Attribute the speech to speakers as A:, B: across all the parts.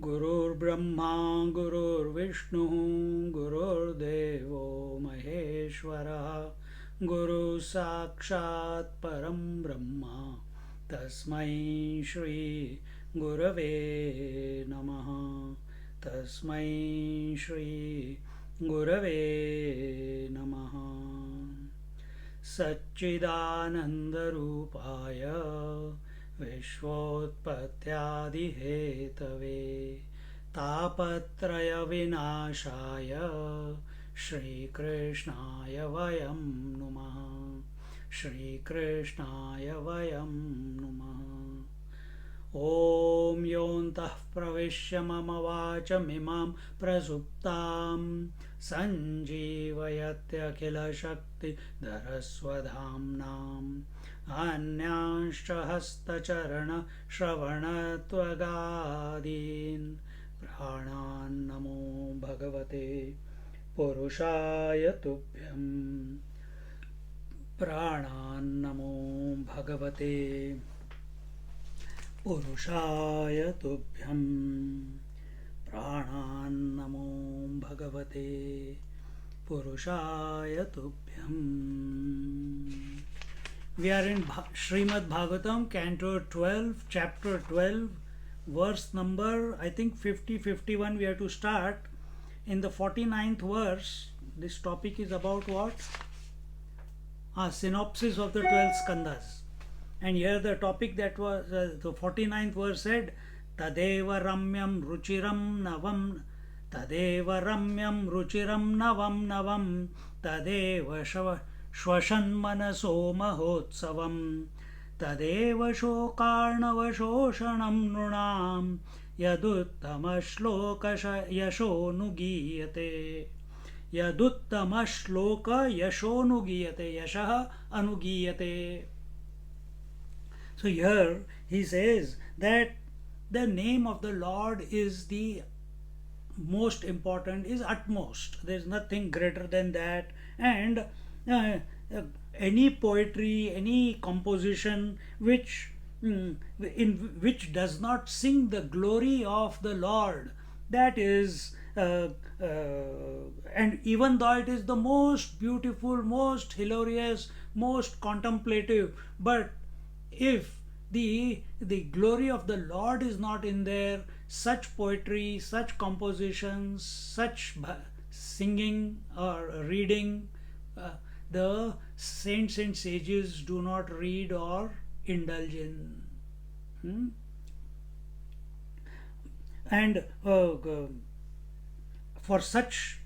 A: गुरुर्ब्रह्मा गुरुर्विष्णुः गुरुर्देवो महेश्वरः गुरु साक्षात् परं ब्रह्म तस्मै श्री गुरवे नमः तस्मै श्री गुरवे नमः सच्चिदानन्दरूपाय विश्वोत्पत्त्यादिहेतवे तापत्रयविनाशाय श्रीकृष्णाय वयं नुमः श्रीकृष्णाय वयं नुमः ॐ योऽन्तः प्रविश्य मम वाचमिमां प्रसुप्तां सञ्जीवयत्यखिलशक्तिधरस्वधाम्नाम् अन्यांश्च हस्तचरणश्रवणत्वगादीन् प्राणान्नमो भगवते पुरुषाय तुभ्यं प्राणान्नमो भगवते पुरुषाय तुभ्यं प्राणान्नमो भगवते पुरुषाय तुभ्यं. We are in Srimad Bhagavatam, Canto 12, Chapter 12, verse number, I think 50, 51 we have to start. In the 49th verse, this topic is about what? A synopsis of the 12 skandhas. And here the topic that was, the 49th verse said, Tadeva Ramyam Ruchiram Navam, Tadeva Ramyam Ruchiram Navam Navam, Tadeva Shvashanmanaso Mahotsavam, Tadeva Shokarnavashoshanam Nunam, Yaduttama Yasho Nugiyate. Yaduttama Shloka Yasho Nugiyate. Yashaha Anugiyate. So here he says that the name of the Lord is the most important, is utmost. There is nothing greater than that. And any poetry, any composition which does not sing the glory of the Lord, that is, and even though it is the most beautiful, most hilarious, most contemplative, but if the glory of the Lord is not in there, such poetry, such compositions, such singing or reading, the saints and sages do not read or indulge in. And for such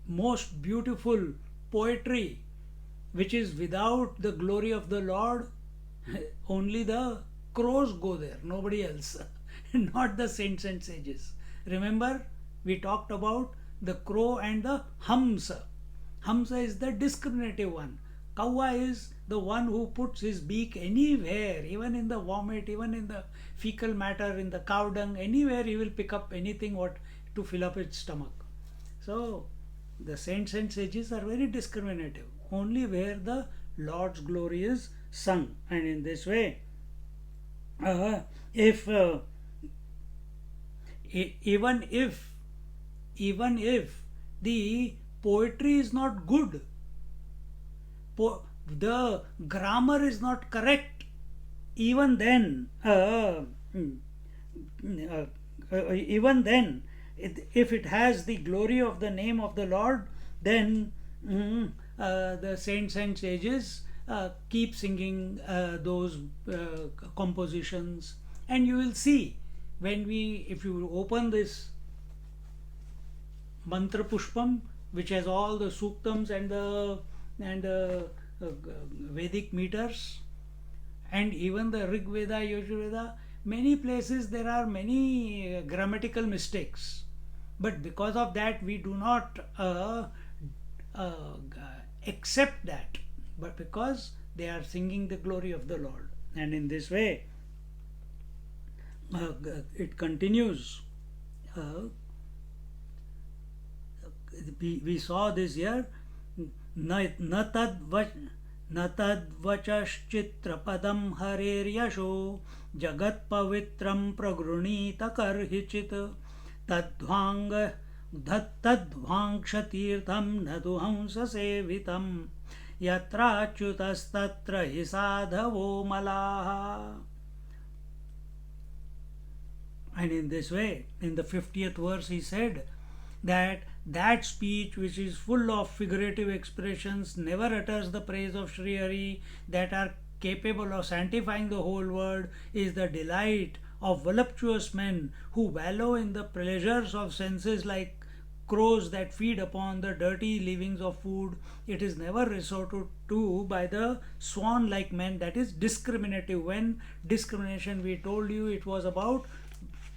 A: most beautiful poetry which is without the glory of the Lord, only the crows go there, nobody else, not the saints and sages. Remember, we talked about the crow and the hamsa. Hamsa is the discriminative one. Kawa is the one who puts his beak anywhere, even in the vomit, even in the fecal matter, in the cow dung, anywhere he will pick up anything what to fill up its stomach. So the saints and sages are very discriminative, only where the Lord's glory is sung. And in this way, even if the poetry is not good, the grammar is not correct, even then, if it has the glory of the name of the Lord, then the saints and sages keep singing those compositions. And you will see, if you open this Mantra Pushpam, which has all the suktams and Vedic meters, and even the Rig Veda, Yajurveda, many places there are many grammatical mistakes, but because of that we do not uh, accept that, but because they are singing the glory of the Lord. And in this way, it continues. Uh, we saw this here. न तद्वचश्चित्रपदं हरेर्यशो जगत्पवित्रं प्रगृणीत कर्हिचित् तद्वाङ्ग तद्वाङ्क्षतीर्थं न तु हंससेवितं यत्राच्युतस्तत्र हि साधवो मलाः. And in this way, in the 50th verse, he said that speech which is full of figurative expressions never utters the praise of Sri Hari, that are capable of sanctifying the whole world, is the delight of voluptuous men who wallow in the pleasures of senses like crows that feed upon the dirty leavings of food. It is never resorted to by the swan like men, that is discriminative. When discrimination, we told you it was about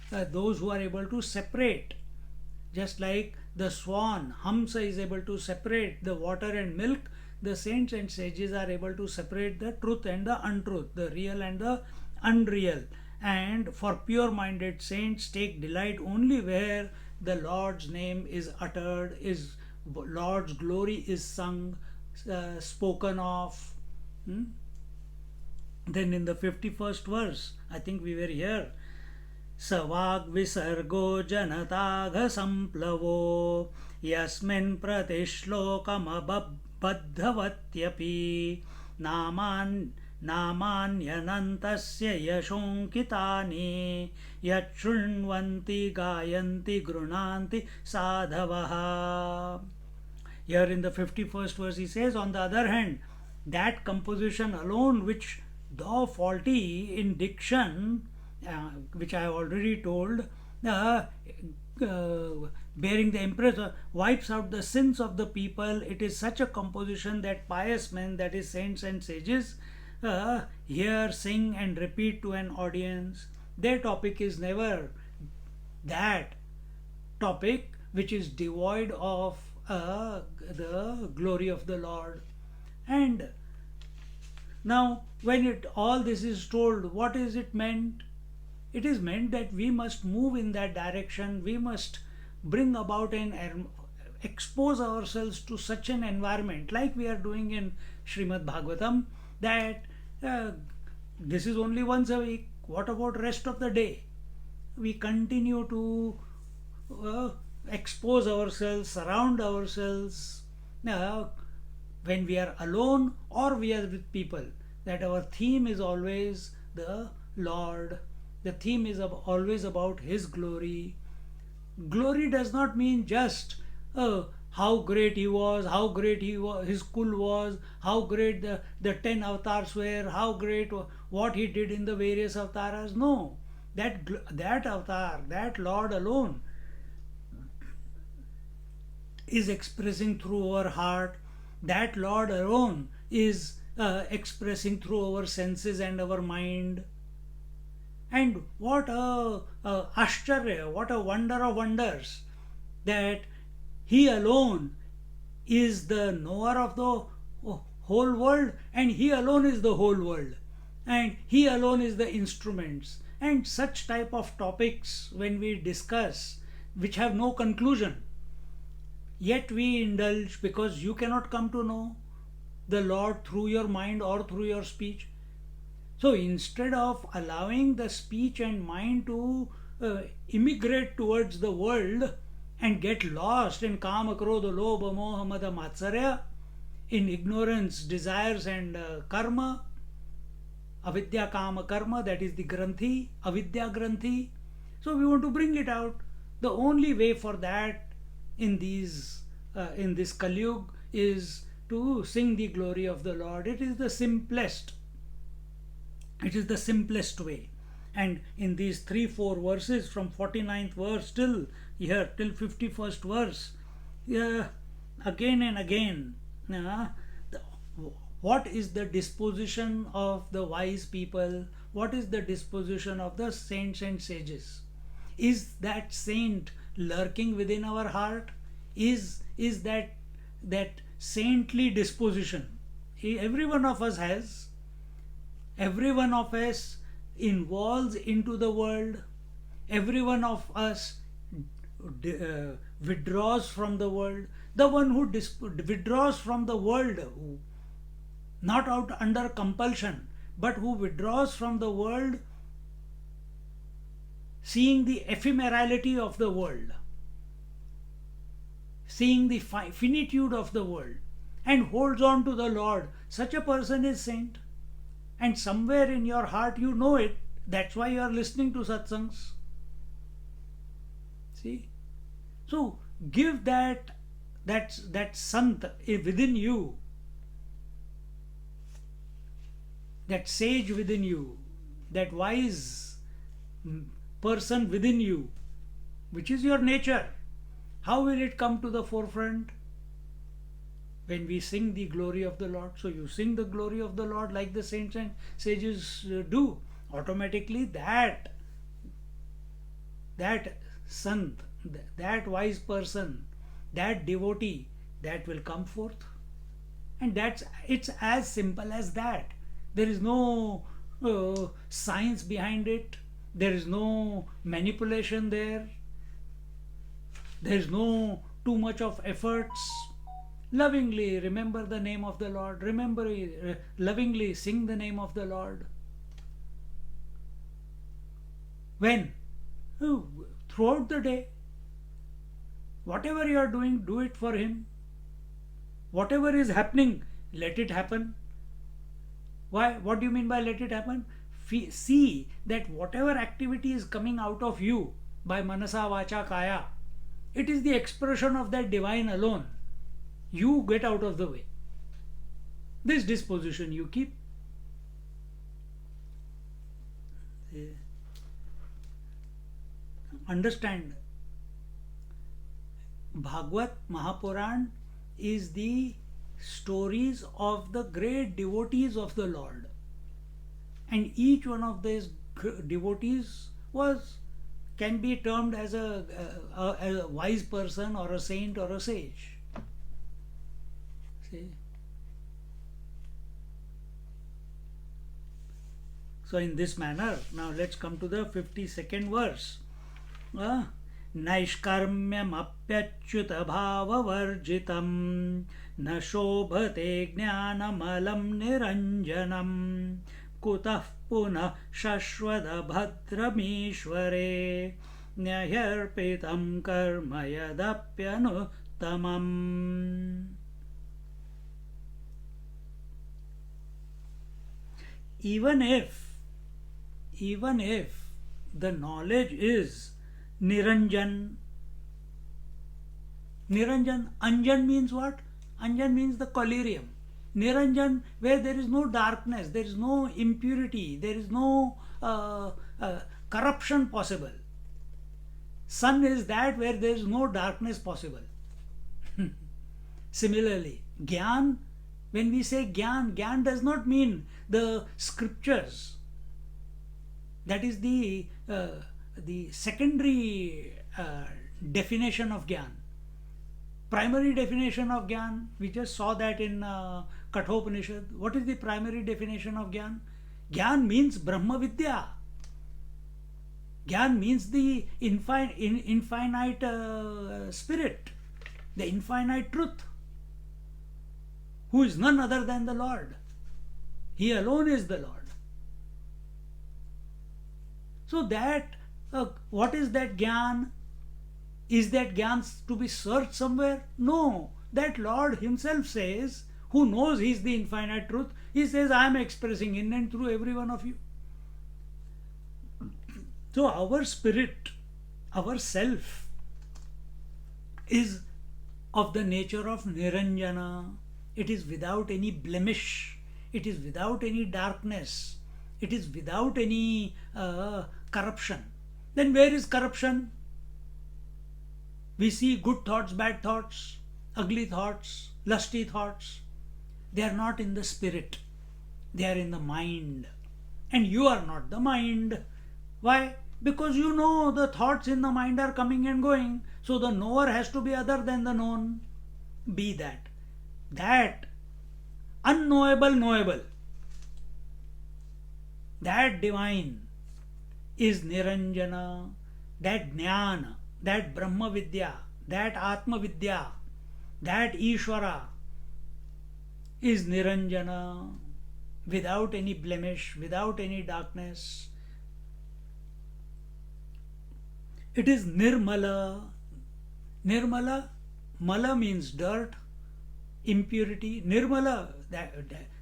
A: those who are able to separate, just like the swan, Hamsa, is able to separate the water and milk. The saints and sages are able to separate the truth and the untruth, the real and the unreal. And for pure minded saints, take delight only where the Lord's name is uttered, is Lord's glory is sung, spoken of. Then in the 51st verse, I think we were here. स वाग्विसर्गो जनताघसम्प्लवो यस्मिन् प्रतिश्लोकमबद्धवत्यपि नामान्यनन्तस्य यशोऽङ्कितानि यच्छृण्वन्ति गायन्ति गृह्णान्ति साधवः. Here in the 51st verse he says, on the other hand, that composition alone which, though faulty in diction, which I have already told, bearing the impress, wipes out the sins of the people. It is such a composition that pious men, that is saints and sages, hear, sing and repeat to an audience. Their topic is never that topic which is devoid of the glory of the Lord. And now when all this is told, what is it meant? It is meant that we must move in that direction. We must bring about and expose ourselves to such an environment, like we are doing in Srimad Bhagavatam, that this is only once a week. What about rest of the day? We continue to expose ourselves, surround ourselves when we are alone or we are with people, that our theme is always the Lord. The theme is always about His glory. Glory does not mean just how great He was, how great His kul was, how great the 10 avatars were, how great what He did in the various avatars. No, that avatar, that Lord alone is expressing through our heart. That Lord alone is expressing through our senses and our mind. And what a Ashcharya, what a wonder of wonders, that He alone is the knower of the whole world, and He alone is the whole world, and He alone is the instruments. And such type of topics when we discuss, which have no conclusion, yet we indulge, because you cannot come to know the Lord through your mind or through your speech. So instead of allowing the speech and mind to immigrate towards the world and get lost in kama, krodha, lobha, moha, mada, matsarya, in ignorance, desires and karma, avidya, kama, karma, that is the granthi, avidya granthi. So we want to bring it out. The only way for that in this Kali Yuga is to sing the glory of the Lord. It is the simplest. It is the simplest way. And in these 3-4 verses, from 49th verse till here, till 51st verse, again and again, what is the disposition of the wise people? what is the disposition of the saints and sages? Is that saint lurking within our heart? Is that saintly disposition? Every one of us has. Every one of us involves into the world. Every one of us withdraws from the world. The one who withdraws from the world, not out under compulsion, but who withdraws from the world, seeing the ephemerality of the world, seeing the finitude of the world, and holds on to the Lord, such a person is saint. And somewhere in your heart you know it. That's why you are listening to satsangs. See? So give that sant within you, that sage within you, that wise person within you, which is your nature. How will it come to the forefront? When we sing the glory of the Lord. So you sing the glory of the Lord like the saints and sages do. Automatically that sant, that wise person, that devotee, that will come forth. And it's as simple as that. There is no science behind it. There is no manipulation there. There is no too much of efforts. Lovingly remember the name of the Lord. Lovingly sing the name of the Lord. When? Throughout the day. Whatever you are doing, do it for Him. Whatever is happening, let it happen. Why? What do you mean by let it happen? See that whatever activity is coming out of you by manasa, vacha, kaya, it is the expression of that divine alone. You get out of the way. This disposition you keep. Understand, Bhagavad Mahapuran is the stories of the great devotees of the Lord. And each one of these devotees can be termed as a wise person or a saint or a sage. See? So in this manner, now let's come to the 52nd verse. नैष्कर्म्यमप्यच्युत भाववर्जितं न शोभते ज्ञानमलं निरञ्जनं कुतः पुनः शश्वतभद्रमीश्वरे न्यह्यर्पितं कर्म यदप्यनुत्तमम्. Even if the knowledge is Niranjan. Anjan means what? Anjan means the collyrium. Niranjan, where there is no darkness, there is no impurity, there is no corruption possible. Sun is that where there is no darkness possible. Similarly, Gyan, when we say Gyan does not mean the scriptures. That is the secondary definition of Gyan. Primary definition of Gyan, we just saw that in Kathopanishad. What is the primary definition of Gyan? Gyan means Brahma Vidya. Gyan means the infinite spirit, the infinite truth, who is none other than the Lord. He alone is the Lord. So that, what is that Gyan? Is that Gyan to be searched somewhere? No. That Lord Himself says, who knows He is the infinite truth, He says, I am expressing in and through every one of you. So our spirit, our self, is of the nature of Niranjana. It is without any blemish. It is without any darkness. It is without any corruption. Then where is corruption? We see good thoughts, bad thoughts, ugly thoughts, lusty thoughts. They are not in the spirit. They are in the mind. and you are not the mind. Why? Because you know the thoughts in the mind are coming and going, so the knower has to be other than the known. Be that. That unknowable knowable, that divine is Niranjana, that Jnana, that Brahma Vidya, that Atma Vidya, that Ishvara is Niranjana, without any blemish, without any darkness. It is Nirmala. Nirmala, Mala means dirt, impurity. Nirmala,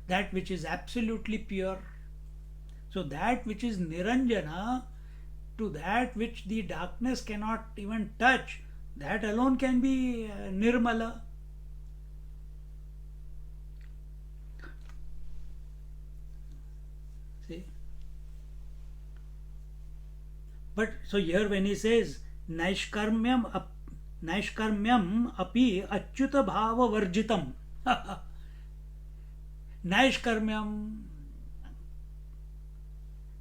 A: that which is absolutely pure. So that which is Niranjana, to that which the darkness cannot even touch, that alone can be Nirmala. See? But so here when he says Naishkarmyam api achyuta bhava varjitam. Naishkarmyam,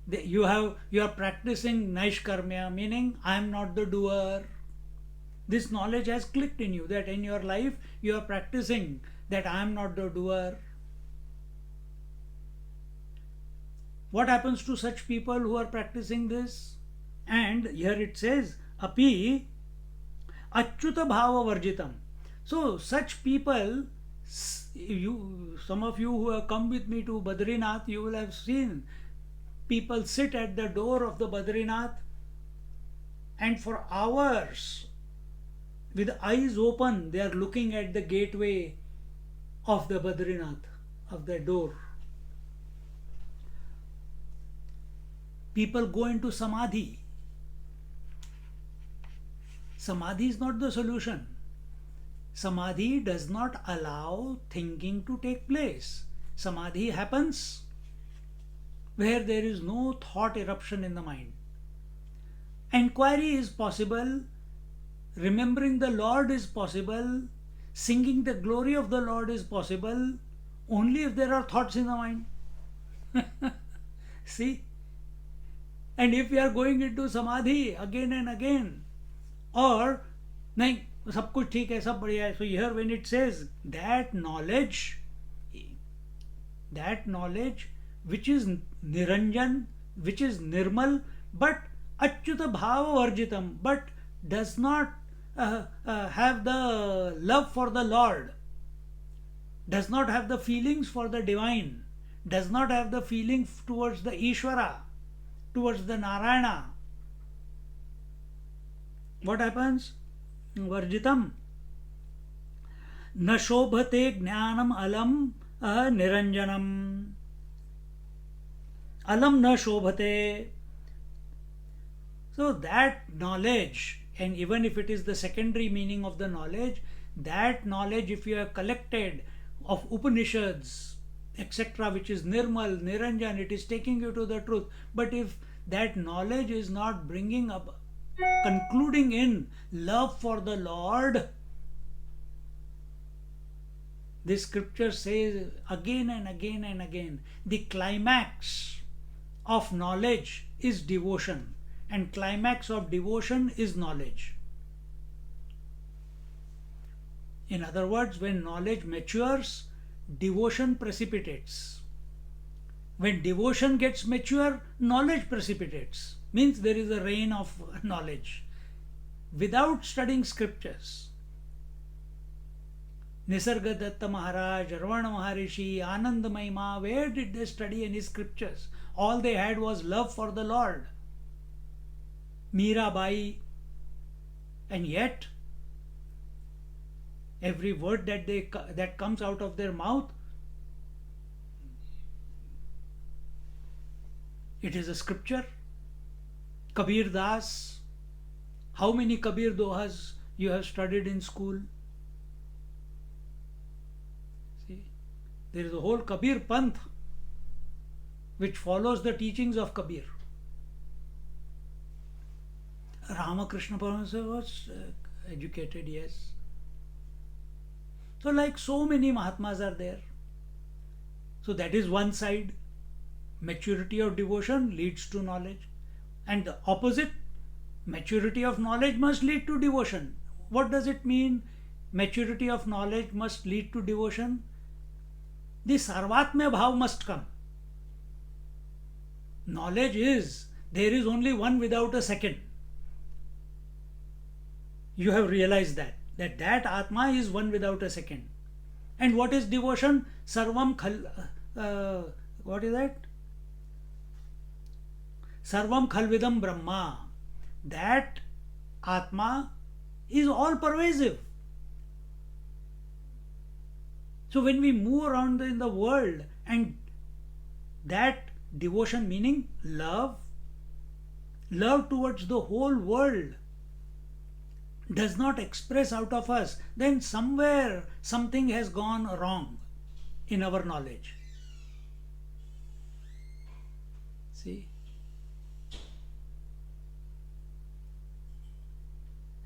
A: you are practicing Naishkarmya, meaning I am not the doer. This knowledge has clicked in you that in your life you are practicing that I am not the doer. What happens to such people who are practicing this? And here it says api achyuta bhava varjitam. So such people, some of you who have come with me to Badrinath, you will have seen people sit at the door of the Badrinath and for hours with eyes open they are looking at the gateway of the Badrinath, of the door. People go into samadhi. Samadhi is not the solution. Samadhi does not allow thinking to take place. Samadhi happens where there is no thought eruption in the mind. Enquiry is possible, remembering the Lord is possible, singing the glory of the Lord is possible, only if there are thoughts in the mind. See? And if we are going into samadhi again and again, or nahin, sab kuch theek hai, sab badhiya hai. So here when it says that knowledge which is Niranjan, which is Nirmal, but Achyuta Bhava Varjitam, but does not have the love for the Lord, does not have the feelings for the divine, does not have the feeling towards the Ishvara, towards the Narayana. What happens? Varjitam. Na shobhate jnanam alam niranjanam. Alam na shobhate. So that knowledge, and even if it is the secondary meaning of the knowledge, that knowledge, if you have collected of Upanishads, etc., which is Nirmal, Niranjan, it is taking you to the truth. But if that knowledge is not bringing up, concluding in love for the Lord, this scripture says again and again and again, the climax of knowledge is devotion, and climax of devotion is knowledge. In other words, when knowledge matures, devotion precipitates. When devotion gets mature, knowledge precipitates. Means there is a rain of knowledge. Without studying scriptures, Nisargadatta Maharaj, Ravana Maharishi, Anandamayi Ma, where did they study any scriptures? All they had was love for the Lord. Mirabai, and yet every word that comes out of their mouth, it is a scripture. Kabir Das, how many Kabir Dohas you have studied in school? See, there is a whole Kabir Panth which follows the teachings of Kabir. Ramakrishna Paramahansa was educated, yes. So like so many Mahatmas are there. So that is one side. Maturity of devotion leads to knowledge. And the opposite, maturity of knowledge must lead to devotion. What does it mean? Maturity of knowledge must lead to devotion. The Sarvatmya Bhav must come. Knowledge is there is only one without a second. You have realized that Atma is one without a second. And what is devotion? Sarvam what is that? Sarvam Khalvidam Brahma. That Atma is all pervasive. So when we move around in the world, and that devotion meaning love towards the whole world does not express out of us, then somewhere something has gone wrong in our knowledge. See?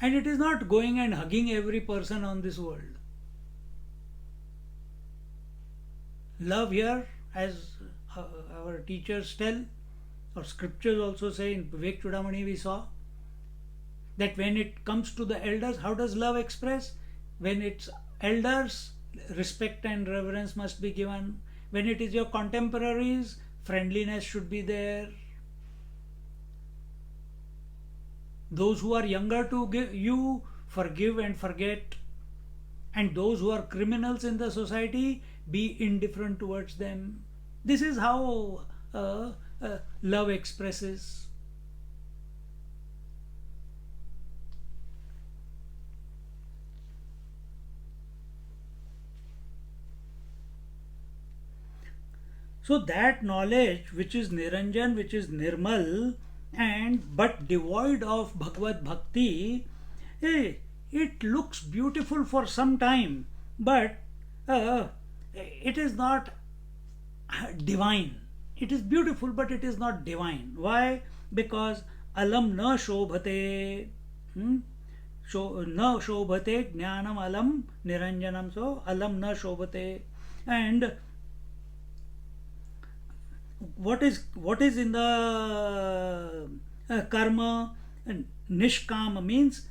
A: And it is not going and hugging every person on this world. Love here, as our teachers tell, or scriptures also say, in Vivek Chudamani we saw, that when it comes to the elders, how does love express? When it's elders, respect and reverence must be given. When it is your contemporaries, friendliness should be there. Those who are younger to you, forgive and forget. And those who are criminals in the society, be indifferent towards them. This is how love expresses. So that knowledge which is Niranjan, which is Nirmal, and but devoid of Bhagavad Bhakti, it looks beautiful for some time, but it is not divine. It is beautiful, but it is not divine. Why? Because alam na shobhate. Na shobhate jnanam alam niranjanam. So alam na shobhate. And what is in the karma? Nishkam means,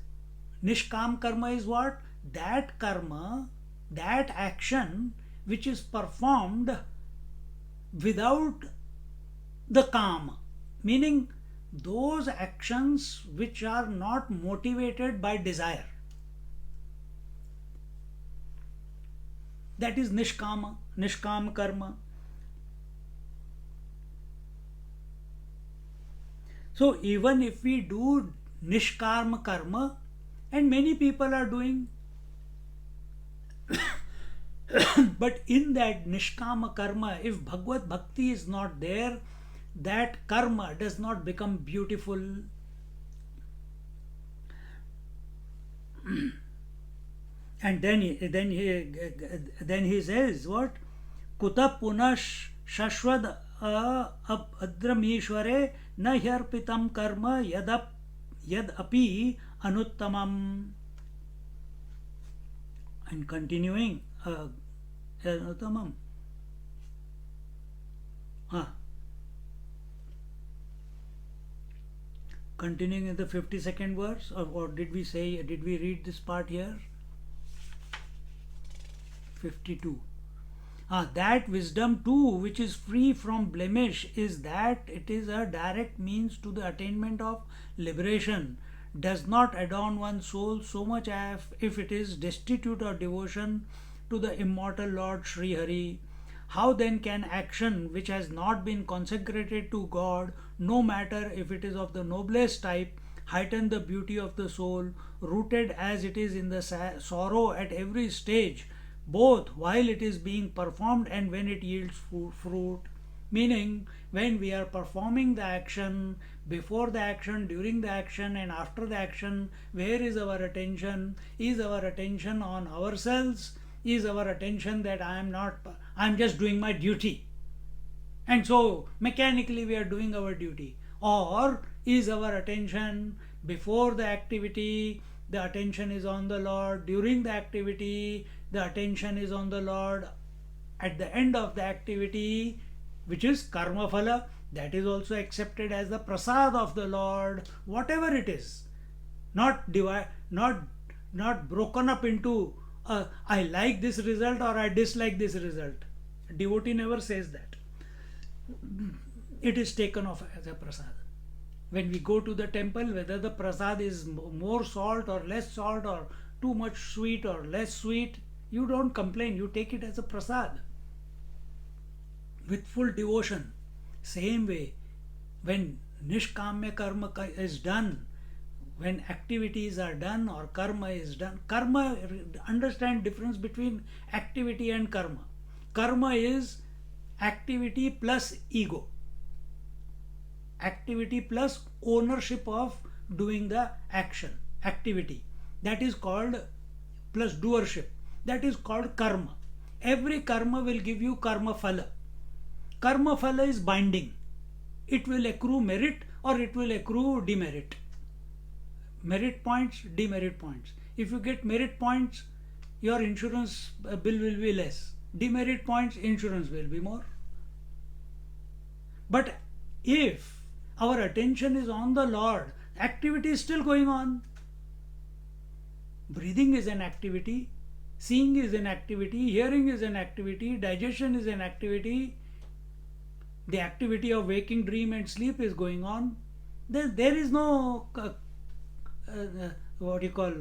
A: nishkam karma is what? That karma, that action which is performed without the kam, meaning those actions which are not motivated by desire. That is nishkam karma. So even if we do nishkarma karma, and many people are doing, but in that nishkama karma, if Bhagavad Bhakti is not there, that karma does not become beautiful. And then he says what? Kuta punash shashvad adramishware na hyarpitam karma yad api anuttamam. And continuing, anuttamam. Continuing in the 52nd verse, or did we read this part here? 52. That wisdom too, which is free from blemish, is that it is a direct means to the attainment of liberation, does not adorn one's soul so much as if it is destitute of devotion to the immortal Lord Sri Hari. How then can action which has not been consecrated to God, no matter if it is of the noblest type, heighten the beauty of the soul, rooted as it is in the sorrow at every stage, both while it is being performed and when it yields fruit? Meaning, when we are performing the action, before the action, during the action, and after the action, where is our attention? Is our attention on ourselves? Is our attention that I'm just doing my duty, and so mechanically we are doing our duty? Or is our attention before the activity, the attention is on the Lord, during the activity, the attention is on the Lord, at the end of the activity, which is karma phala, that is also accepted as the prasad of the Lord, whatever it is. Not divide, not broken up into I like this result or I dislike this result. Devotee never says that. It is taken off as a prasad. When we go to the temple, whether the prasad is more salt or less salt or too much sweet or less sweet, you don't complain, you take it as a prasad with full devotion. Same way, when nishkamya karma is done, when activities are done or karma is done, karma, understand difference between activity and karma. Karma is activity plus ego, activity plus ownership of doing the action, activity, that is called, plus doership, that is called karma. Every karma will give you karma phala. Karma phala is binding, it will accrue merit or it will accrue demerit. Merit points, demerit points. If you get merit points, your insurance bill will be less. Demerit points, insurance will be more. But if our attention is on the Lord, activity is still going on. Breathing is an activity, seeing is an activity, hearing is an activity, digestion is an activity, the activity of waking, dream and sleep is going on. There is no what you call,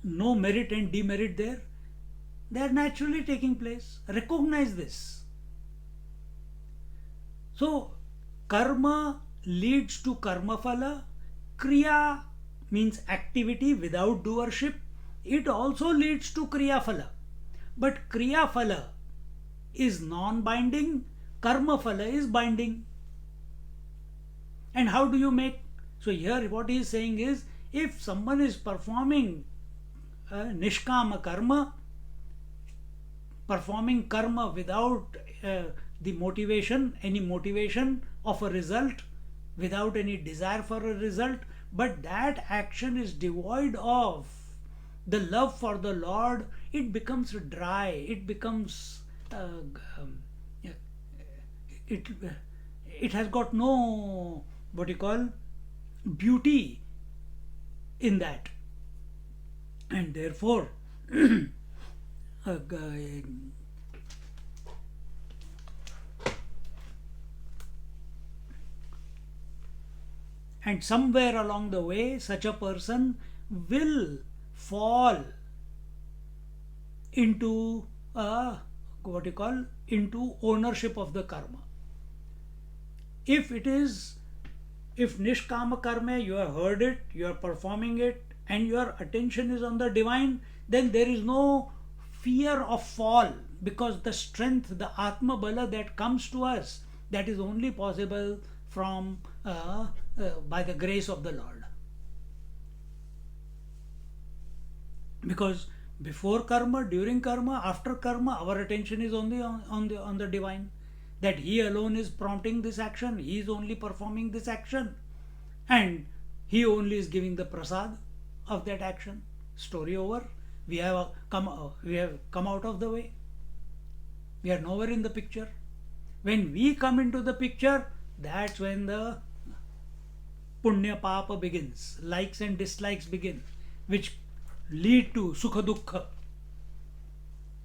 A: no merit and demerit there. They are naturally taking place. Recognize this. So karma leads to karma phala. Kriya means activity without doership. It also leads to kriya phala. But kriya phala is non-binding, karma phala is binding. And how do you make? So here what he is saying is, if someone is performing nishkama karma, performing karma without the motivation, any motivation of a result, without any desire for a result, but that action is devoid of the love for the Lord, it becomes dry, it becomes it has got no, what you call, beauty in that. And therefore and somewhere along the way such a person will fall into what you call, into ownership of the karma. If nishkama karma, you have heard it, you are performing it, and your attention is on the divine, then there is no fear of fall, because the strength, the atma bala that comes to us, that is only possible from by the grace of the Lord. Because before karma, during karma, after karma, our attention is only on the divine. That He alone is prompting this action, He is only performing this action, and He only is giving the prasad of that action. Story over. We have come out of the way. We are nowhere in the picture. When we come into the picture, that's when the punya papa begins, likes and dislikes begin, which lead to sukha dukkha.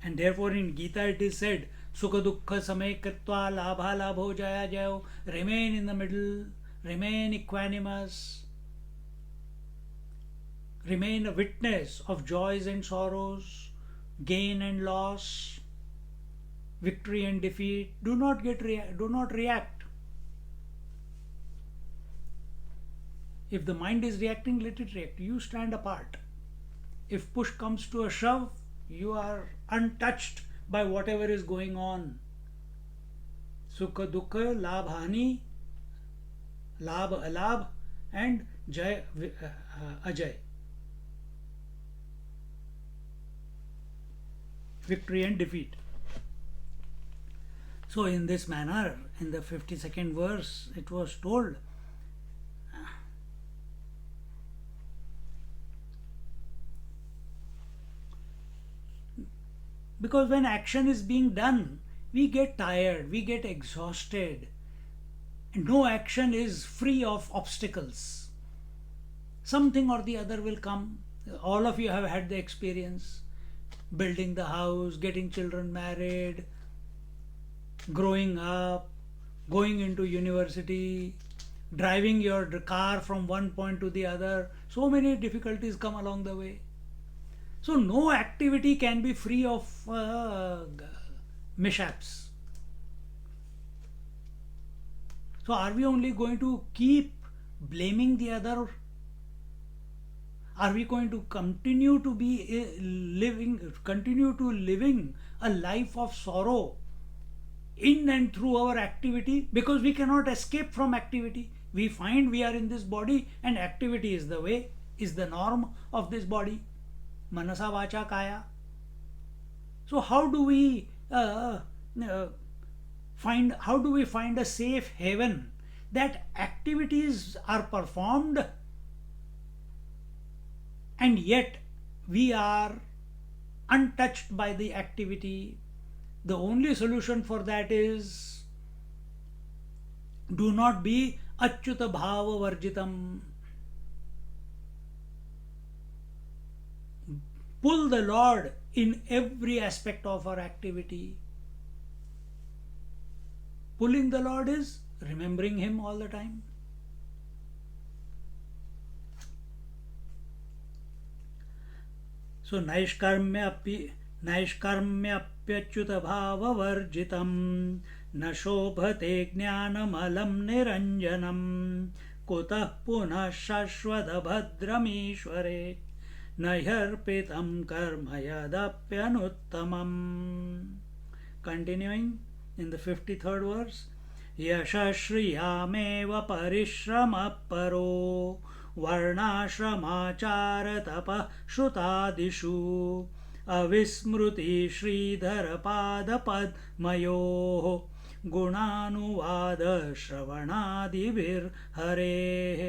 A: And therefore in Gita it is said, sukha dukkha samay kritva labha labho jaya jayo, remain in the middle, remain equanimous, remain a witness of joys and sorrows, gain and loss, victory and defeat. Do not react. If the mind is reacting, let it react. You stand apart. If push comes to a shove, you are untouched by whatever is going on. Sukha dukkha, labh hani, labh alabh, and jay ajay. Victory and defeat. So in this manner, in the 52nd verse, it was told, because when action is being done, we get tired, we get exhausted. No action is free of obstacles. Something or the other will come. All of you have had the experience: building the house, getting children married, growing up, going into university, driving your car from one point to the other. So many difficulties come along the way. So no activity can be free of mishaps. So are we only going to keep blaming the other? Are we going to continue to be living a life of sorrow in and through our activity? Because we cannot escape from activity. We find we are in this body, and activity is the way, is the norm of this body. Manasa vacha kaya. So how do we find a safe haven that activities are performed and yet we are untouched by the activity? The only solution for that is, do not be achyuta bhava varjitam. Pull the Lord in every aspect of our activity. Pulling the Lord is remembering Him all the time. So नैष्कर्म्यप्यच्युत भाववर्जितं न शोभते ज्ञानमलं निरञ्जनं कुतः पुनः शश्वतभद्रमीश्वरे न ह्यर्पितं कर्म यदप्यनुत्तमम्. Continuing in the 53rd verse, यशश्रियामेव परिश्रमः परो वर्णाश्रमाचारतपः श्रुतादिषु अविस्मृति श्रीधरपादपद्मयोः गुणानुवाद श्रवणादिभिर्हरेः.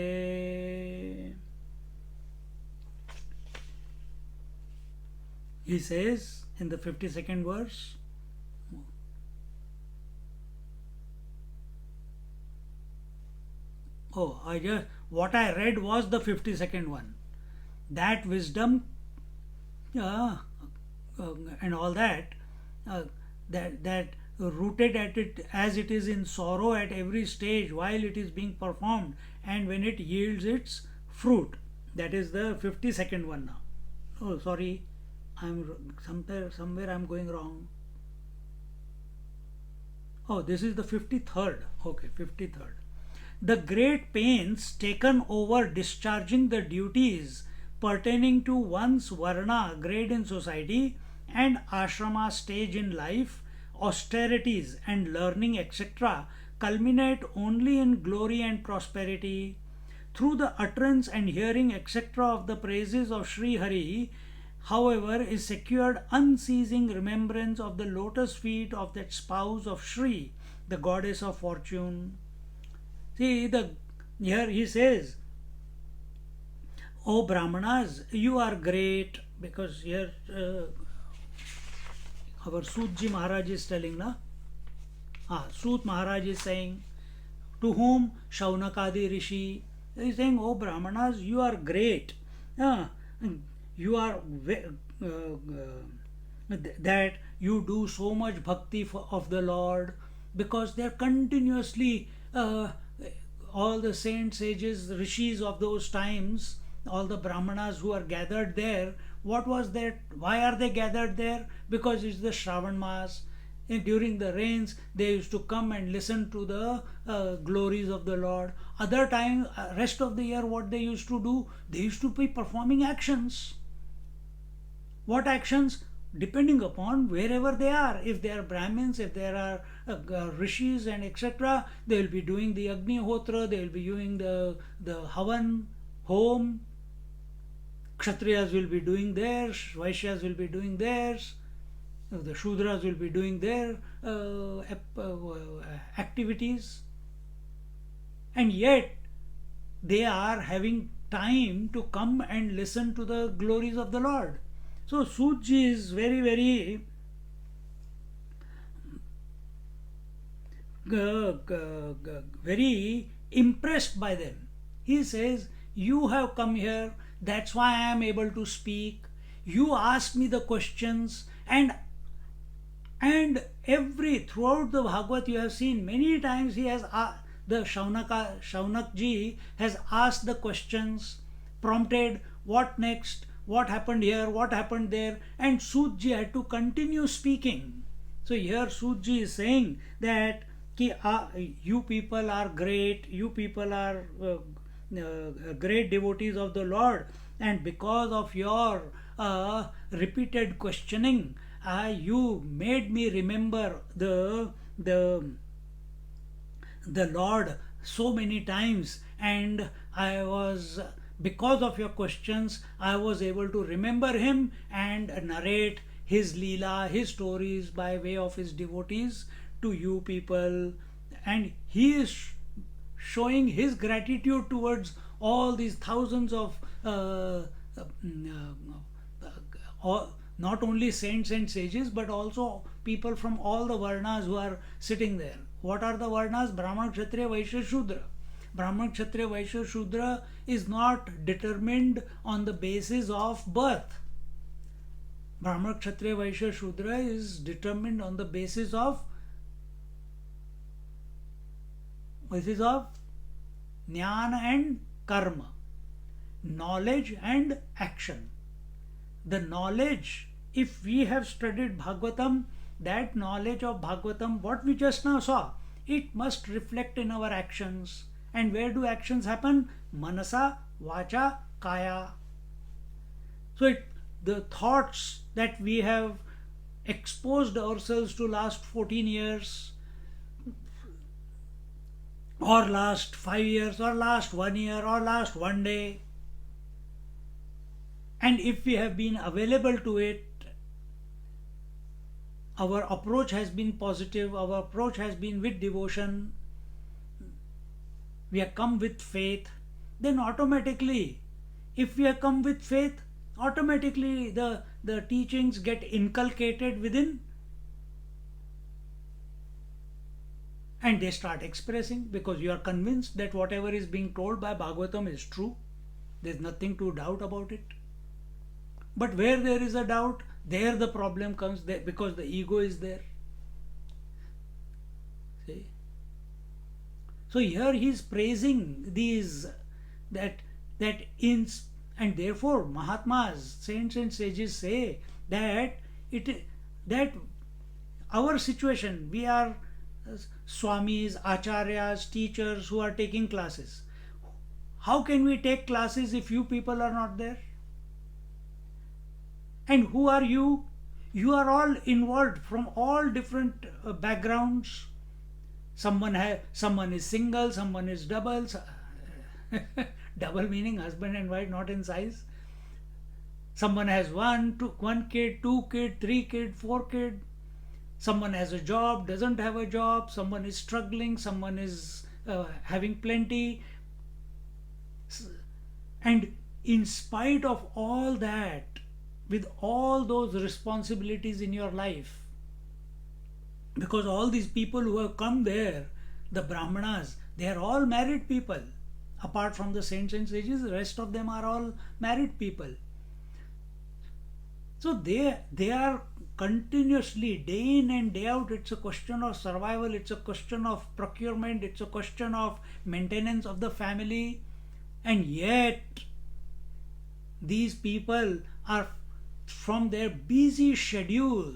A: He says in the 52nd verse, what I read was the 52nd one. That wisdom and all that, that rooted at it as it is in sorrow at every stage while it is being performed, and when it yields its fruit. That is the 52nd one now. Oh, sorry, I'm somewhere I'm going wrong. Oh, this is the 53rd. Okay, 53rd. The great pains taken over discharging the duties pertaining to one's varna, grade in society, and ashrama, stage in life, austerities and learning, etc., culminate only in glory and prosperity. Through the utterance and hearing, etc., of the praises of Sri Hari, however, is secured unceasing remembrance of the lotus feet of that spouse of Sri, the goddess of fortune. See, here he says, "O Brahmanas, you are great," because here our Sutji Maharaj is telling, na? Sut Maharaj is saying, to whom? Shaunakadi Rishi. He is saying, "O Brahmanas, you are great. You are that you do so much bhakti of the Lord, because they are continuously all the saints, sages, rishis of those times, all the brahmanas who are gathered there. What was that? Why are they gathered there? Because it's the Shravan Mas. And during the rains, they used to come and listen to the glories of the Lord. Other time, rest of the year, what they used to do? They used to be performing actions. What actions? Depending upon wherever they are. If they are Brahmins, if there are rishis and etc., they will be doing the Agnihotra, they will be doing the Havan, home. Kshatriyas will be doing theirs, Vaishyas will be doing theirs, the Shudras will be doing their activities. And yet, they are having time to come and listen to the glories of the Lord. So Sutji is very, very very impressed by them. He says, "You have come here, that's why I am able to speak. You ask me the questions, and every throughout the Bhagavad you have seen many times he has the Shaunak ji has asked the questions, prompted what next, what happened here, what happened there, and Sut ji had to continue speaking. So here Sut ji is saying that you people are great, you people are great devotees of the Lord, and because of your repeated questioning, you made me remember the Lord so many times, and I was, because of your questions, I was able to remember him and narrate his Leela, his stories by way of his devotees to you people. And he is showing his gratitude towards all these thousands of not only saints and sages, but also people from all the varnas who are sitting there. What are the varnas? Brahman, Kshatriya, Vaishya, Shudra. Brahman, Kshatriya, Vaishya, Shudra is not determined on the basis of birth. Brahman, Kshatriya, Vaishya, Shudra is determined on the basis of jnana and karma, knowledge and action. The knowledge, if we have studied Bhagavatam, that knowledge of Bhagavatam, what we just now saw, it must reflect in our actions. And where do actions happen? Manasa, Vacha, Kaya. So the thoughts that we have exposed ourselves to last 14 years, or last 5 years, or last 1 year, or last 1 day, and if we have been available to it, our approach has been positive, our approach has been with devotion, we have come with faith, then automatically, if we have come with faith, automatically the teachings get inculcated within, and they start expressing, because you are convinced that whatever is being told by Bhagavatam is true. There is nothing to doubt about it. But where there is a doubt, there the problem comes, there, because the ego is there. See? So here he is praising these, and therefore Mahatmas, saints and sages say that that our situation, we are swamis, acharyas, teachers who are taking classes. How can we take classes if you people are not there? And who are you? You are all involved from all different backgrounds. Someone is single, someone is double. Double meaning husband and wife, not in size. Someone has one kid, 2 kid, 3 kid, 4 kid. Someone has a job, doesn't have a job. Someone is struggling. Someone is having plenty. And in spite of all that, with all those responsibilities in your life, because all these people who have come there, the Brahmanas, they are all married people. Apart from the saints and sages, the rest of them are all married people. So they are continuously, day in and day out, it's a question of survival, it's a question of procurement, it's a question of maintenance of the family. And yet, these people are, from their busy schedule,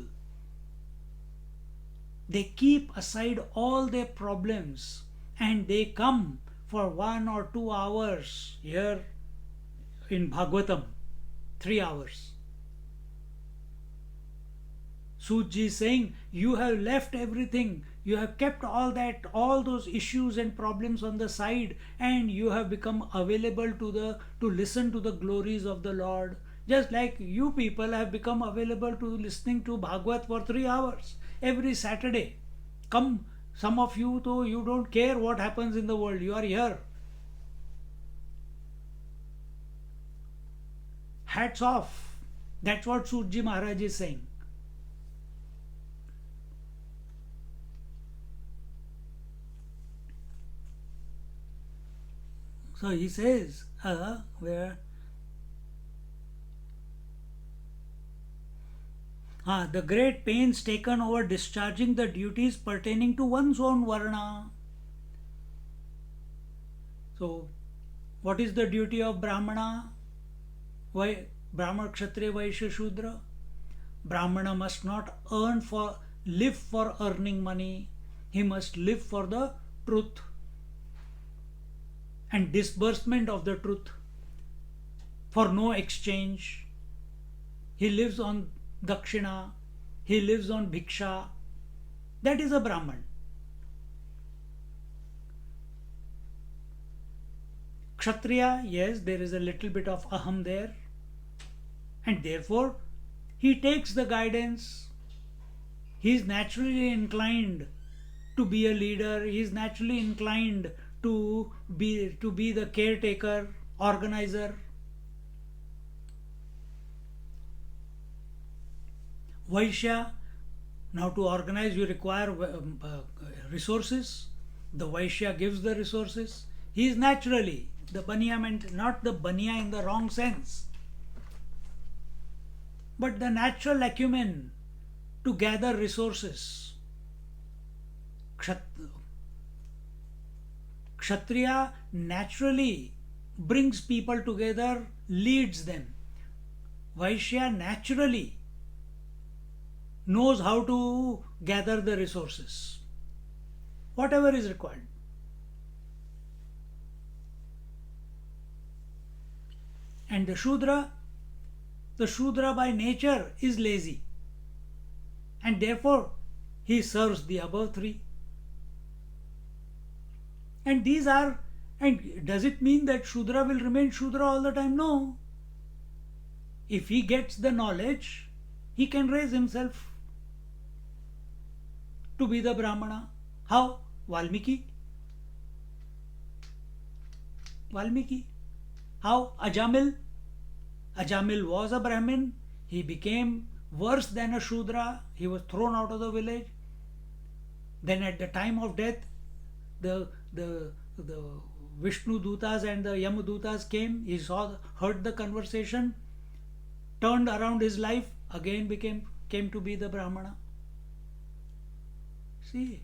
A: they keep aside all their problems and they come for 1 or 2 hours here in Bhagavatam, 3 hours. Sut ji is saying, you have left everything, you have kept all those issues and problems on the side, and you have become available to listen to the glories of the Lord. Just like you people have become available to listening to Bhagavad for 3 hours every Saturday. Come, some of you, though, you don't care what happens in the world, you are here. Hats off. That's what Sut ji Maharaj is saying. So he says, where the great pains taken over discharging the duties pertaining to one's own varna. So, what is the duty of Brahmana? Why Brahmana, Kshatriya, Vaishya, Shudra? Brahmana must not live for earning money. He must live for the truth and disbursement of the truth, for no exchange. He lives on dakshina, he lives on bhiksha. That is a Brahman. Kshatriya, yes, there is a little bit of aham there, and therefore he takes the guidance. He is naturally inclined to be a leader, he is naturally inclined to be the caretaker, organizer. Vaishya, now to organize you require resources. The Vaishya gives the resources. He is naturally the Baniya, not the Baniya in the wrong sense, but the natural acumen to gather resources. Kshatriya naturally brings people together, leads them. Vaishya naturally knows how to gather the resources, whatever is required. And the Shudra by nature is lazy, and therefore he serves the above three. And does it mean that Shudra will remain Shudra all the time? No. If he gets the knowledge, he can raise himself to be the Brahmana. How? Valmiki. How? Ajamil. Ajamil was a Brahmin. He became worse than a Shudra. He was thrown out of the village. Then at the time of death, the Vishnu Dutas and the Yama Dutas came. He heard the conversation, turned around his life, again came to be the Brahmana. See,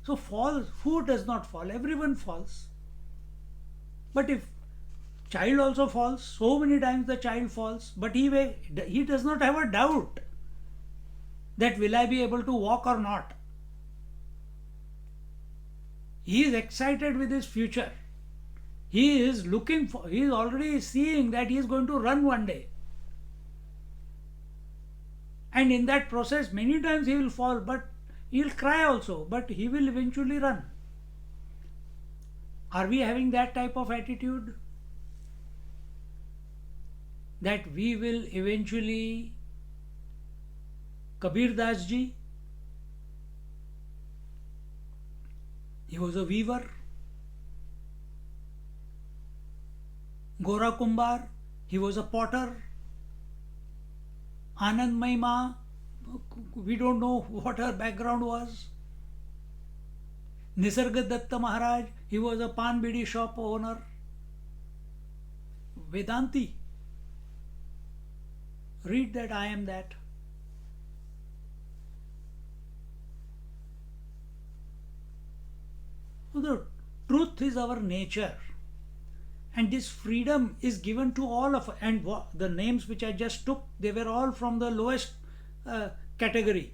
A: so who does not fall? Everyone falls. But if child also falls, so many times the child falls, but he does not have a doubt that will I be able to walk or not. He is excited with his future. He is already seeing that he is going to run one day. And in that process, many times he will fall, but he will cry also, but he will eventually run. Are we having that type of attitude? That we will eventually, Kabir Das ji, he was a weaver. Gora Kumbar, he was a potter. Anand Maima, we don't know what her background was. Nisarga Datta Maharaj, he was a pan bidi shop owner. Vedanti, read that I am that. So the truth is our nature, and this freedom is given to all of us. And the names which I just took, they were all from the lowest category,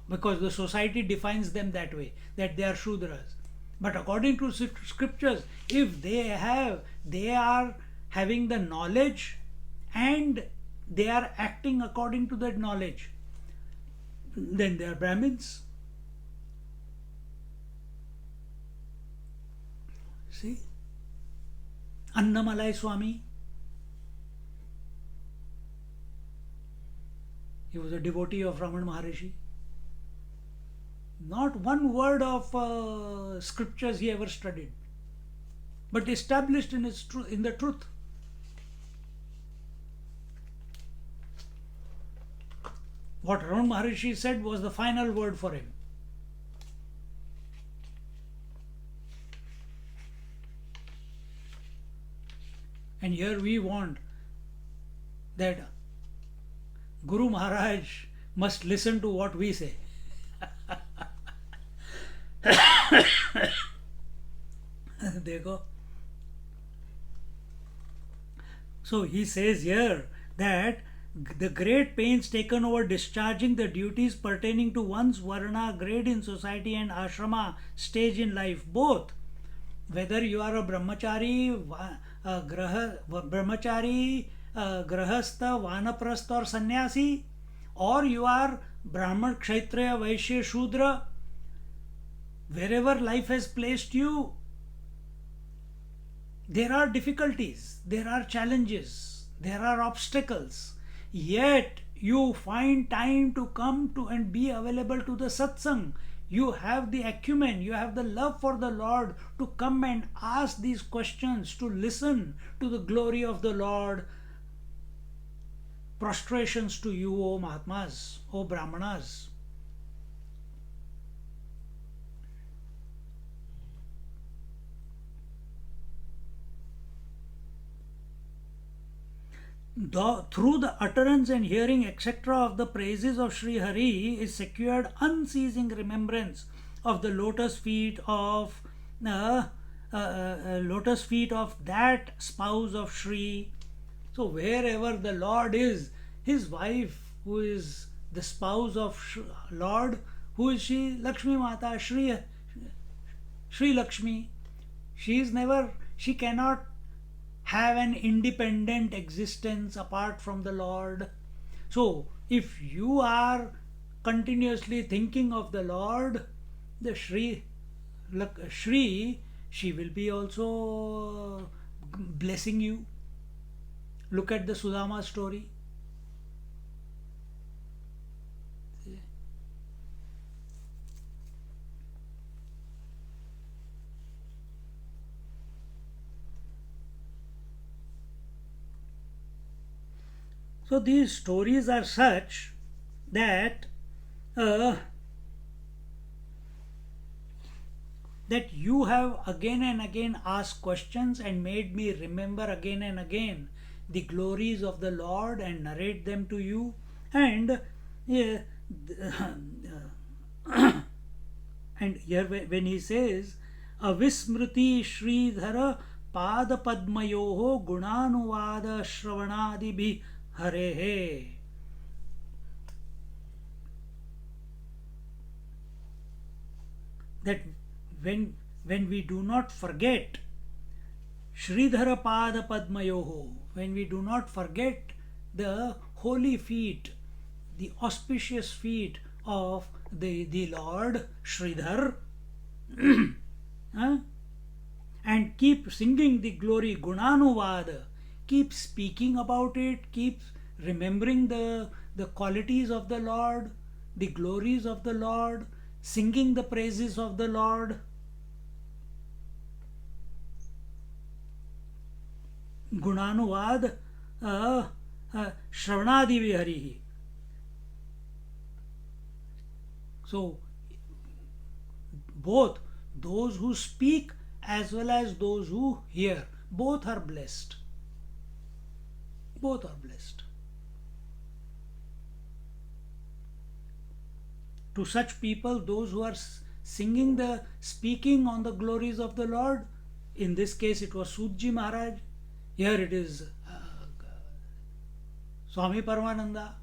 A: because the society defines them that way, that they are Shudras. But according to scriptures, if they are having the knowledge and they are acting according to that knowledge, then they are Brahmins. See? Annamalai Swami, he was a devotee of Ramana Maharishi. Not one word of scriptures he ever studied, but established in the truth. What Ramana Maharishi said was the final word for him. And here we want that Guru Maharaj must listen to what we say. देखो. So he says here that the great pains taken over discharging the duties pertaining to one's varna, grade in society, and ashrama stage in life, both whether you are a brahmachari, grahastha, vanaprastha, or sannyasi, or you are brahman, kshatriya, vaishya, shudra, wherever life has placed you, there are difficulties, there are challenges, there are obstacles, yet you find time to come to and be available to the satsang. You have the acumen, you have the love for the Lord to come and ask these questions, to listen to the glory of the Lord. Prostrations to you, O Mahatmas, O Brahmanas. Through the utterance and hearing, etc., of the praises of Sri Hari is secured unceasing remembrance of the lotus feet of that spouse of Sri. So wherever the Lord is, his wife, who is the spouse of Lord, who is she? Lakshmi Mata, Sri Lakshmi. She cannot have an independent existence apart from the Lord. So, if you are continuously thinking of the Lord, the Shri, she will be also blessing you. Look at the Sudama story. So these stories are such that that you have again and again asked questions and made me remember again and again the glories of the Lord and narrate them to you. And and here when he says avismriti Sridhara Pada Padmayoho Gunanuvada Shravanadibhi Harehe. That when we do not forget Sridhara Pada Padmayoho, when we do not forget the holy feet, the auspicious feet of the Lord Sridhar, and keep singing the glory Gunanuvada, keep speaking about it, keep remembering the qualities of the Lord, the glories of the Lord, singing the praises of the Lord. Gunanuvad Shravanadi Viharihi. So, both those who speak as well as those who hear, both are blessed. Both are blessed. To such people, those who are speaking on the glories of the Lord, in this case it was Sudji Maharaj, here it is Swami Paramananda.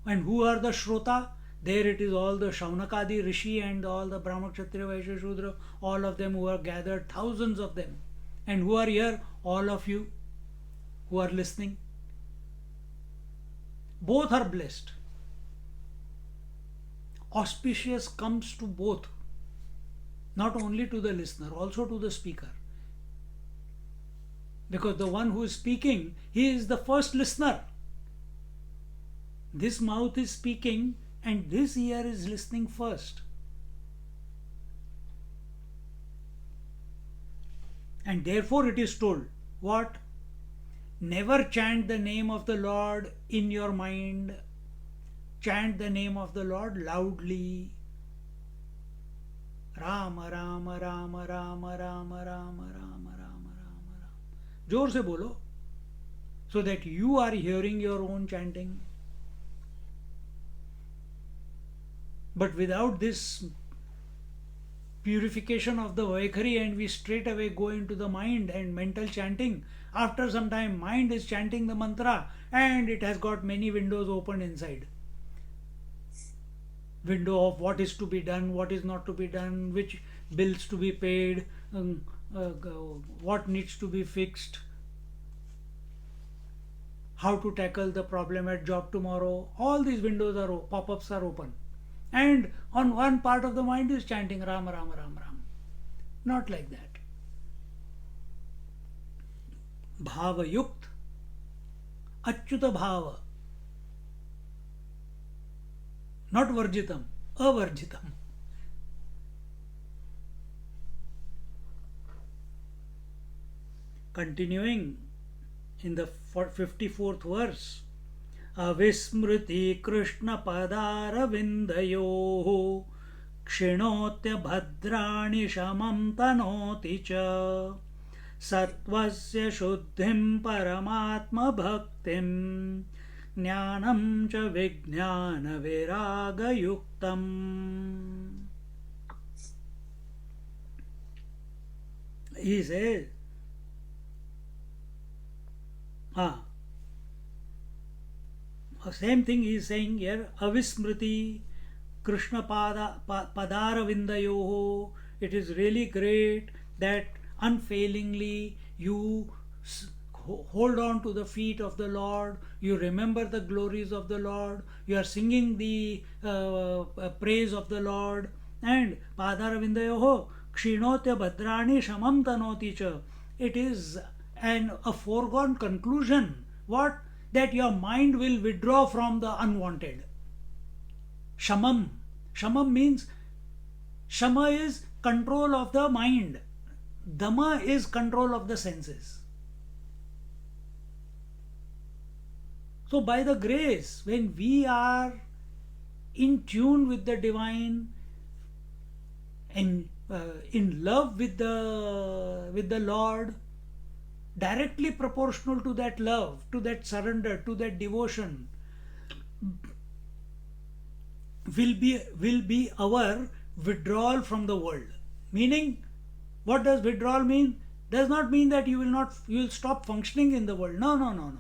A: And who are the Shrota? There it is all the Shaunakadi Rishi and all the Brahma, Kshatriya, Vaishya, Shudra, all of them who are gathered, thousands of them. And who are here? All of you who are listening. Both are blessed. Auspicious comes to both, not only to the listener, also to the speaker. Because the one who is speaking, he is the first listener. This mouth is speaking and this ear is listening first. And therefore it is told, what? Never chant the name of the Lord in your mind. Chant the name of the Lord loudly. Rama, Rama, Rama, Rama, Rama, Rama, Rama, Rama, Rama, Rama. जोर से बोलो, so that you are hearing your own chanting. But without this purification of the Vaikhari, and we straight away go into the mind and mental chanting, after some time mind is chanting the mantra and it has got many windows open inside. Window of what is to be done, what is not to be done, which bills to be paid, what needs to be fixed, how to tackle the problem at job tomorrow. All these windows are pop-ups are open, and on one part of the mind is chanting Ram Ram Ram Ram. Not like that. Bhava yukt, achyuta bhava, not varjitam, avarjitam. Continuing in the 54th verse, avismriti krishna padaravindayoh क्षिणोत्य भद्राणि शमं तनोति च सत्त्वस्य शुद्धिं परमात्मभक्तिं ज्ञानं च विज्ञानविरागयुक्तम्. He says, same thing he is saying here, avismriti Krishna padaravindayoho. It is really great that unfailingly you hold on to the feet of the Lord, you remember the glories of the Lord, you are singing the praise of the Lord, and padaravindayoho kshinotya bhadrani shamam tanoti cha. It is a foregone conclusion. What? That your mind will withdraw from the unwanted. Shamam. Shamam means, Shama is control of the mind. Dhamma is control of the senses. So by the grace, when we are in tune with the divine and in love with the Lord, directly proportional to that love, to that surrender, to that devotion, will be our withdrawal from the world. Meaning, what does withdrawal mean? Does not mean that you will stop functioning in the world. No.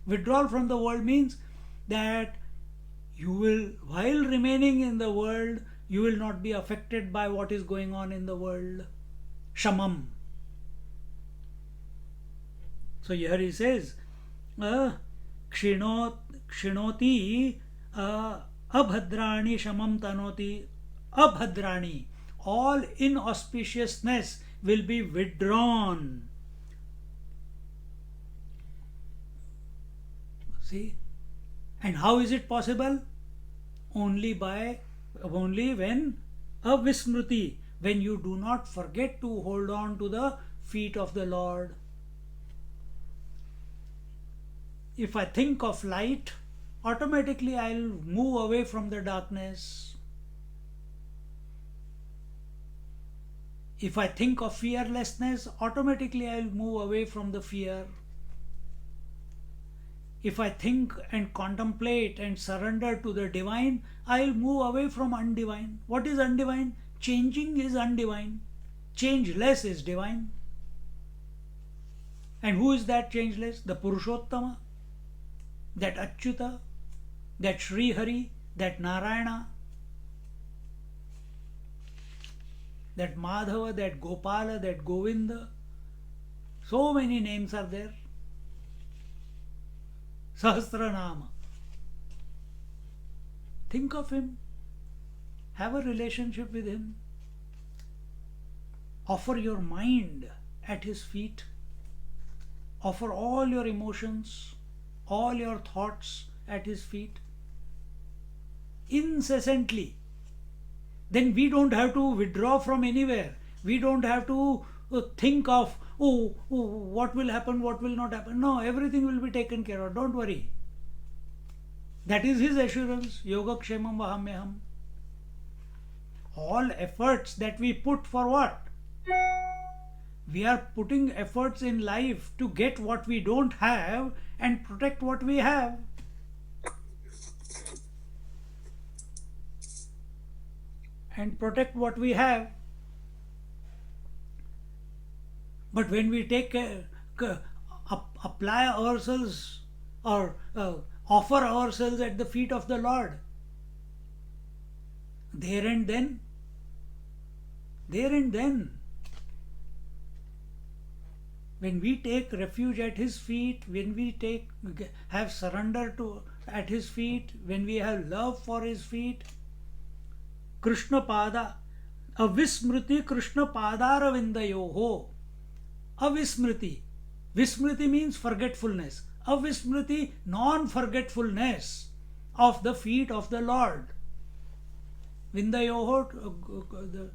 A: Withdrawal from the world means that you will, while remaining in the world, you will not be affected by what is going on in the world. Shamam. So here he says, kshinoti abhadrani shamam tanoti. Abhadrani, all inauspiciousness will be withdrawn. See? And how is it possible? Only when avismriti, when you do not forget to hold on to the feet of the Lord. If I think of light, automatically I'll move away from the darkness. If I think of fearlessness, automatically I'll move away from the fear. If I think and contemplate and surrender to the divine, I'll move away from undivine. What is undivine? Changing is undivine. Changeless is divine. And who is that changeless? The Purushottama, that Achyuta, that Sri Hari, that Narayana, that Madhava, that Gopala, that Govinda. So many names are there. Sahasranama. Think of him. Have a relationship with him. Offer your mind at his feet. Offer all your emotions, all your thoughts at his feet. Incessantly. Then we don't have to withdraw from anywhere. We don't have to think of, what will happen, what will not happen. No, everything will be taken care of. Don't worry. That is his assurance. Yoga kshemam vahamyaham. All efforts that we put for what? We are putting efforts in life to get what we don't have and protect what we have. And protect what we have. But when we apply ourselves or offer ourselves at the feet of the Lord, there and then, there and then, when we take refuge at His feet, when we have surrender to at His feet, when we have love for His feet, Krishna Pada, Avismriti Krishna Padara Vindayoho. Avismriti. Vismriti means forgetfulness. Avismriti, non-forgetfulness of the feet of the Lord. Vindayoho,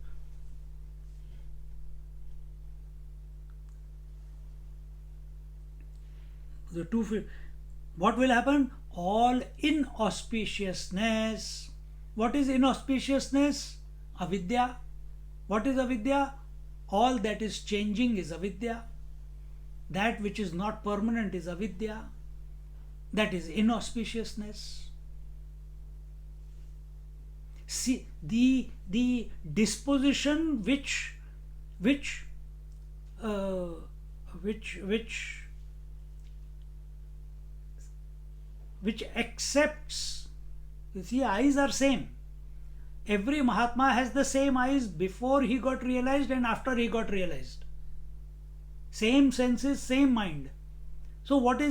A: the two feet. What will happen? All inauspiciousness. What is inauspiciousness? Avidya. What is avidya? All that is changing is avidya. That which is not permanent is avidya. That is inauspiciousness. See, the disposition which accepts. You see, eyes are same. Every Mahatma has the same eyes before he got realized and after he got realized. Same senses, same mind. So what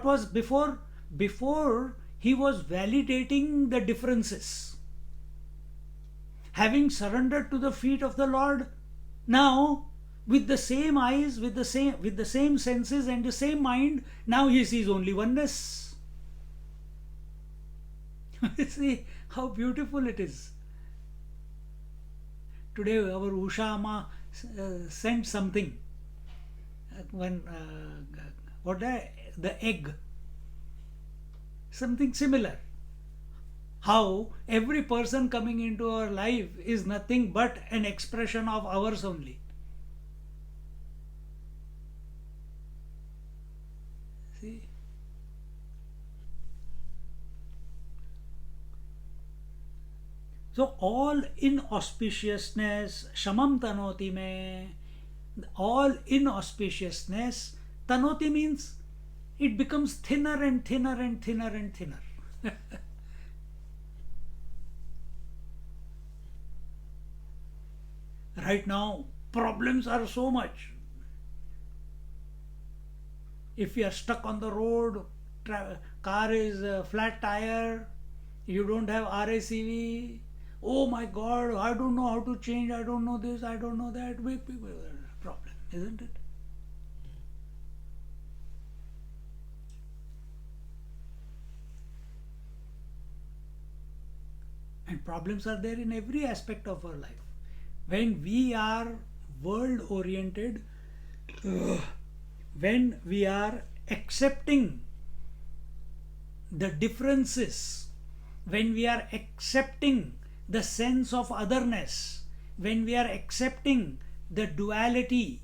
A: was before? Before he was validating the differences. Having surrendered to the feet of the Lord, now with the same eyes, with the same senses and the same mind, now he sees only oneness. See how beautiful it is. Today our Usha Amma sent something. When the egg, something similar. How every person coming into our life is nothing but an expression of ours only. See? So all inauspiciousness, shamam tanoti me, all inauspiciousness, tanoti means it becomes thinner and thinner and thinner and thinner. Right now, problems are so much. If you are stuck on the road, car is flat tire, you don't have RACV, oh my God, I don't know how to change, I don't know this, I don't know that. Big problem, isn't it? And problems are there in every aspect of our life. When we are world oriented, when we are accepting the differences, when we are accepting the sense of otherness, when we are accepting the duality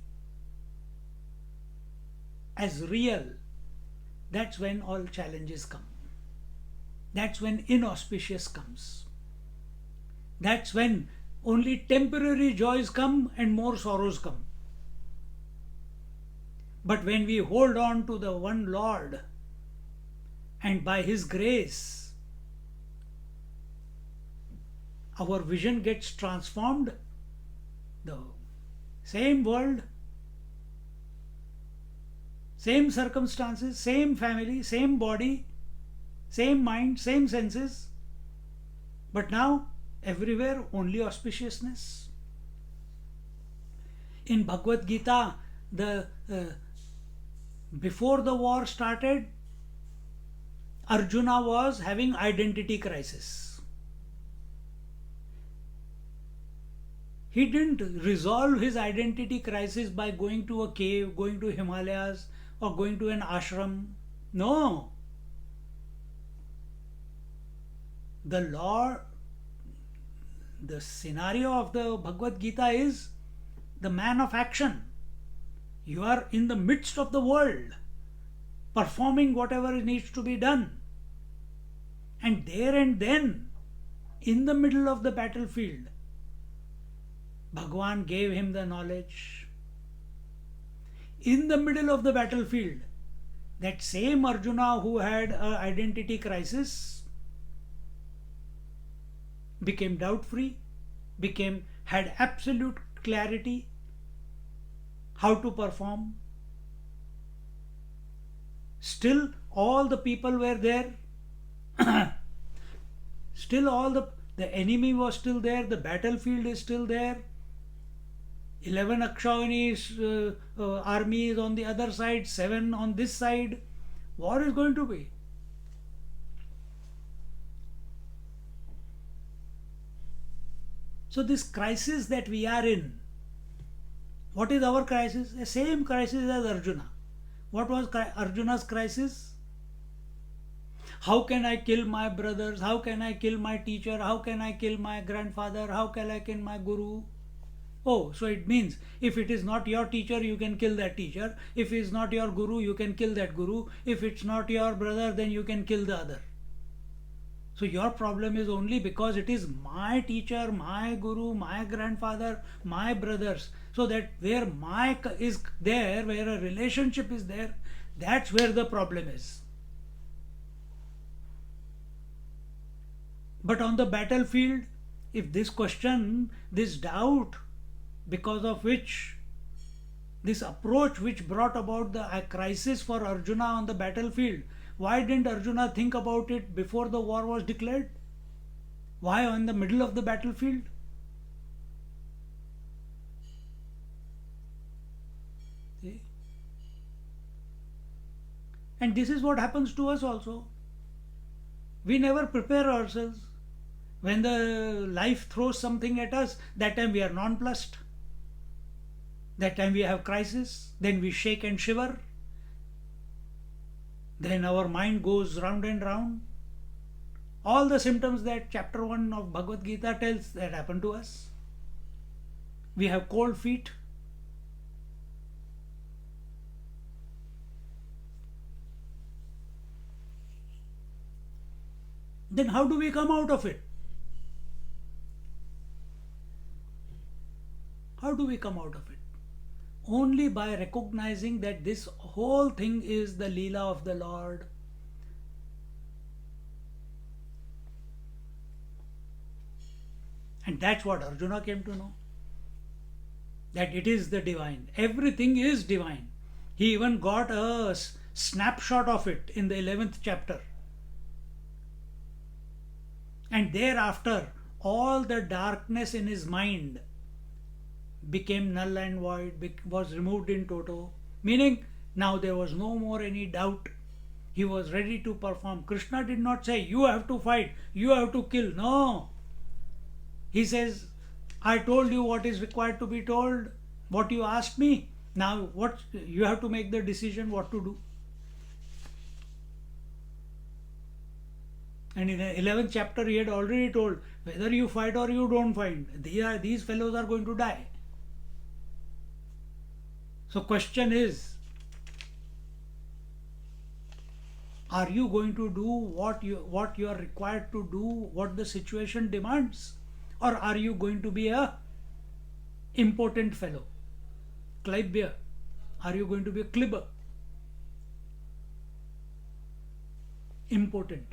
A: as real, that's when all challenges come. That's when inauspicious comes. That's when only temporary joys come and more sorrows come. But when we hold on to the one Lord, and by His grace, our vision gets transformed, the same world, same circumstances, same family, same body, same mind, same senses, but now everywhere only auspiciousness. In Bhagavad Gita, before the war started, Arjuna was having identity crisis. He didn't resolve his identity crisis by going to a cave, going to Himalayas, or going to an ashram. No. The scenario of the Bhagavad Gita is the man of action. You are in the midst of the world, performing whatever needs to be done. And there and then, in the middle of the battlefield, Bhagwan gave him the knowledge. In the middle of the battlefield, that same Arjuna who had an identity crisis became doubt-free, had absolute clarity how to perform. Still all the people were there. Still all the enemy was still there, the battlefield is still there. 11 Akshauhini's army is on the other side, 7 on this side. War is going to be. So this crisis that we are in, what is our crisis? The same crisis as Arjuna. What was Arjuna's crisis? How can I kill my brothers? How can I kill my teacher? How can I kill my grandfather? How can I kill my guru? Oh, so it means if it is not your teacher, you can kill that teacher. If it is not your guru, you can kill that guru. If it's not your brother, then you can kill the other. So your problem is only because it is my teacher, my guru, my grandfather, my brothers. So that where my is there, where a relationship is there, that's where the problem is. But on the battlefield, if this question, this doubt, because of which this approach which brought about the crisis for Arjuna on the battlefield, why didn't Arjuna think about it before the war was declared? Why in the middle of the battlefield? See? And this is what happens to us also. We never prepare ourselves. When the life throws something at us, that time we are nonplussed. That time we have crisis, then we shake and shiver. Then our mind goes round and round. All the symptoms that chapter 1 of Bhagavad Gita tells that happen to us. We have cold feet. Then how do we come out of it? How do we come out of it? Only by recognizing that this whole thing is the Leela of the Lord. And that's what Arjuna came to know. That it is the divine. Everything is divine. He even got a snapshot of it in the 11th chapter. And thereafter, all the darkness in his mind became null and void, was removed in toto. Meaning, now there was no more any doubt. He was ready to perform. Krishna did not say, you have to fight, you have to kill. No. He says, I told you what is required to be told, what you asked me. Now, what you have to make the decision what to do. And in the 11th chapter, he had already told, whether you fight or you don't fight, these fellows are going to die. So question is, are you going to do what you are required to do, what the situation demands? Or are you going to be a impotent fellow? Klibya. Are you going to be a klibber? Impotent.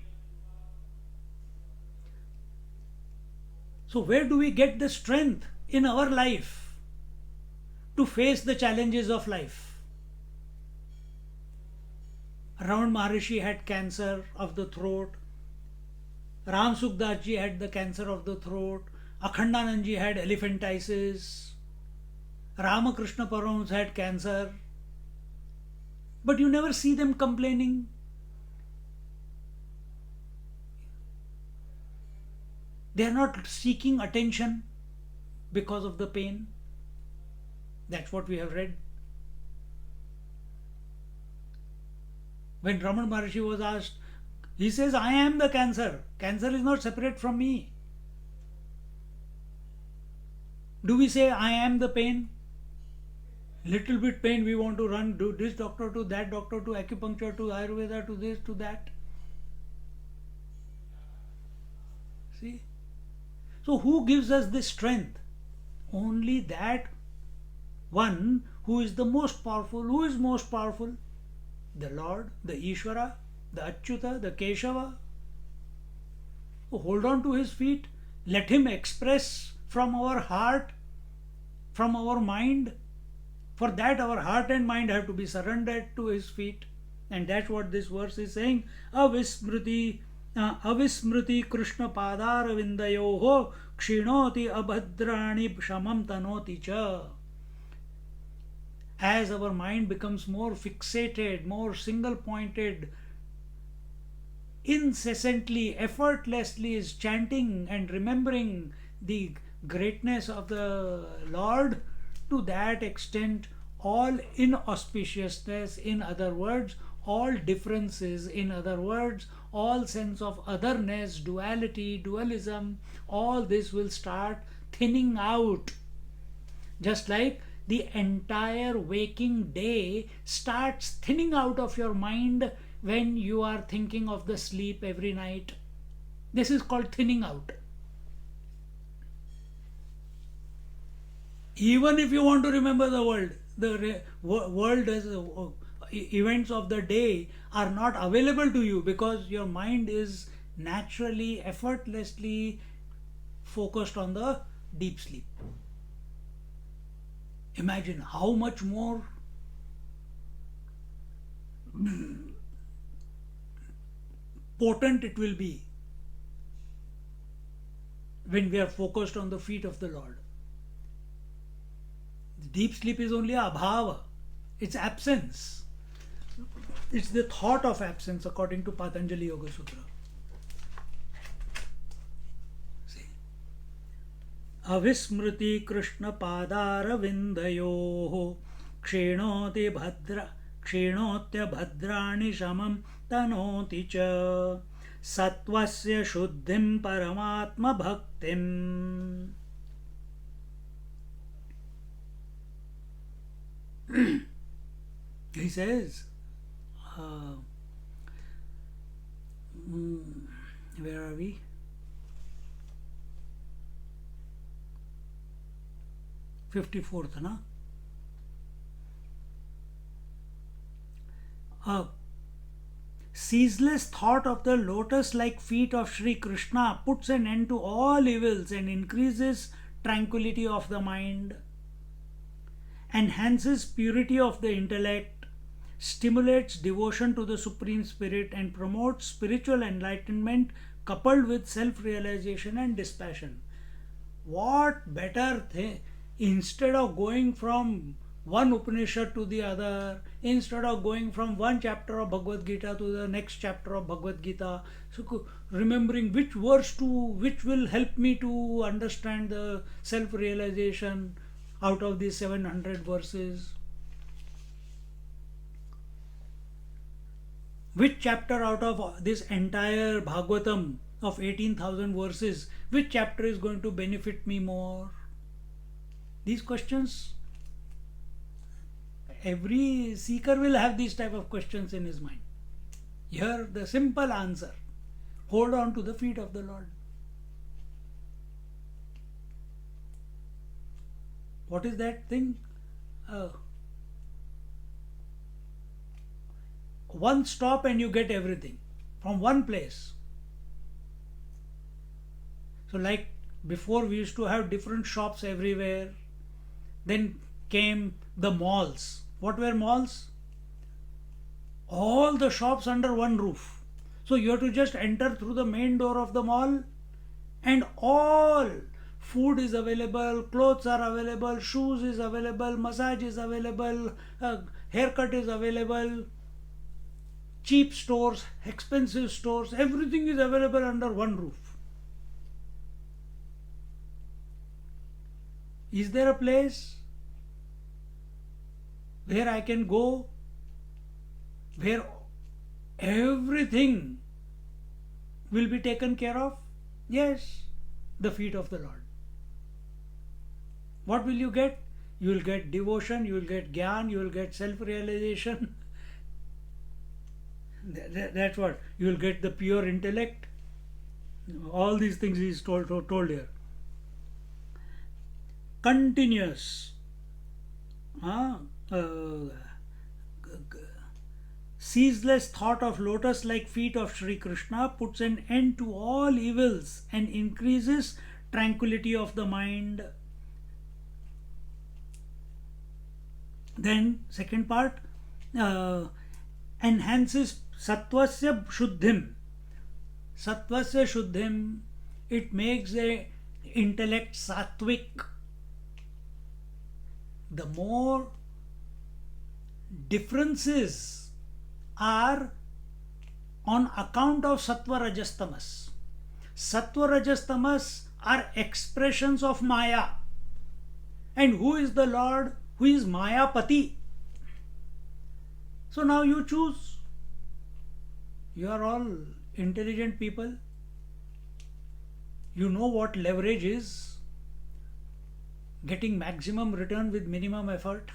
A: So where do we get the strength in our life to face the challenges of life? Ravan Maharishi had cancer of the throat. Ram Sukdas ji had the cancer of the throat. Akhandanand ji had elephantiasis. Ramakrishna Paramahamsa had cancer. But you never see them complaining. They are not seeking attention because of the pain. That's what we have read. When Raman Maharishi was asked, he says, I am the cancer. Cancer is not separate from me. Do we say, I am the pain? Little bit pain, we want to run, do this doctor to that doctor, to acupuncture, to Ayurveda, to this, to that. See? So who gives us this strength? Only that one who is the most powerful. Who is most powerful? The Lord, the Ishvara, the Achyuta, the Keshava. So hold on to his feet. Let him express from our heart, from our mind. For that, our heart and mind have to be surrendered to his feet. And that's what this verse is saying. Avismriti Krishna Padar Vindayoho Kshinoti Abhadrani Shamam Tanoti Cha. As our mind becomes more fixated, more single pointed, incessantly, effortlessly is chanting and remembering the greatness of the Lord, to that extent, all inauspiciousness, in other words, all differences, in other words, all sense of otherness, duality, dualism, all this will start thinning out. Just like the entire waking day starts thinning out of your mind when you are thinking of the sleep every night. This is called thinning out. Even if you want to remember the world, the world as events of the day are not available to you because your mind is naturally, effortlessly focused on the deep sleep. Imagine how much more potent it will be when we are focused on the feet of the Lord. Deep sleep is only abhava, it's absence. It's the thought of absence according to Patanjali Yoga Sutra. See? Avismriti Krishna Padara Vindayoho Kshinoti Kshinotya Bhadrani Shamam Tanoti Cha Sattvasya Shuddhim Paramatma Bhaktim. He says, where are we? 54th, na? Ceaseless thought of the lotus-like feet of Sri Krishna puts an end to all evils and increases tranquility of the mind, enhances purity of the intellect, stimulates devotion to the Supreme Spirit, and promotes spiritual enlightenment coupled with self-realization and dispassion. What better thing? Instead of going from one Upanishad to the other, instead of going from one chapter of Bhagavad Gita to the next chapter of Bhagavad Gita, so remembering which verse to which will help me to understand the self-realization out of these 700 verses. Which chapter out of this entire Bhagavatam of 18,000 verses, which chapter is going to benefit me more? These questions, every seeker will have these type of questions in his mind. Here the simple answer: hold on to the feet of the Lord. What is that thing? One stop and you get everything from one place. So like before we used to have different shops everywhere. Then came the malls. What were malls? All the shops under one roof. So you have to just enter through the main door of the mall and all food is available, clothes are available, shoes is available, massage is available, haircut is available, cheap stores, expensive stores, everything is available under one roof. Is there a place where I can go, where everything will be taken care of? Yes, the feet of the Lord. What will you get? you will get devotion, you will get gyan, you will get self-realization. That's what you will get, the pure intellect. All these things he is told here. Continuous. Uh, Ceaseless thought of lotus like feet of Sri Krishna puts an end to all evils and increases tranquility of the mind. Then, second part, enhances sattvasya shuddhim. Sattvasya shuddhim, it makes the intellect sattvic. The more differences are on account of sattva rajas tamas. Sattva rajas tamas are expressions of Maya. And who is the Lord? Who is Mayapati? So now you choose. You are all intelligent people. You know what leverage is. Getting maximum return with minimum effort.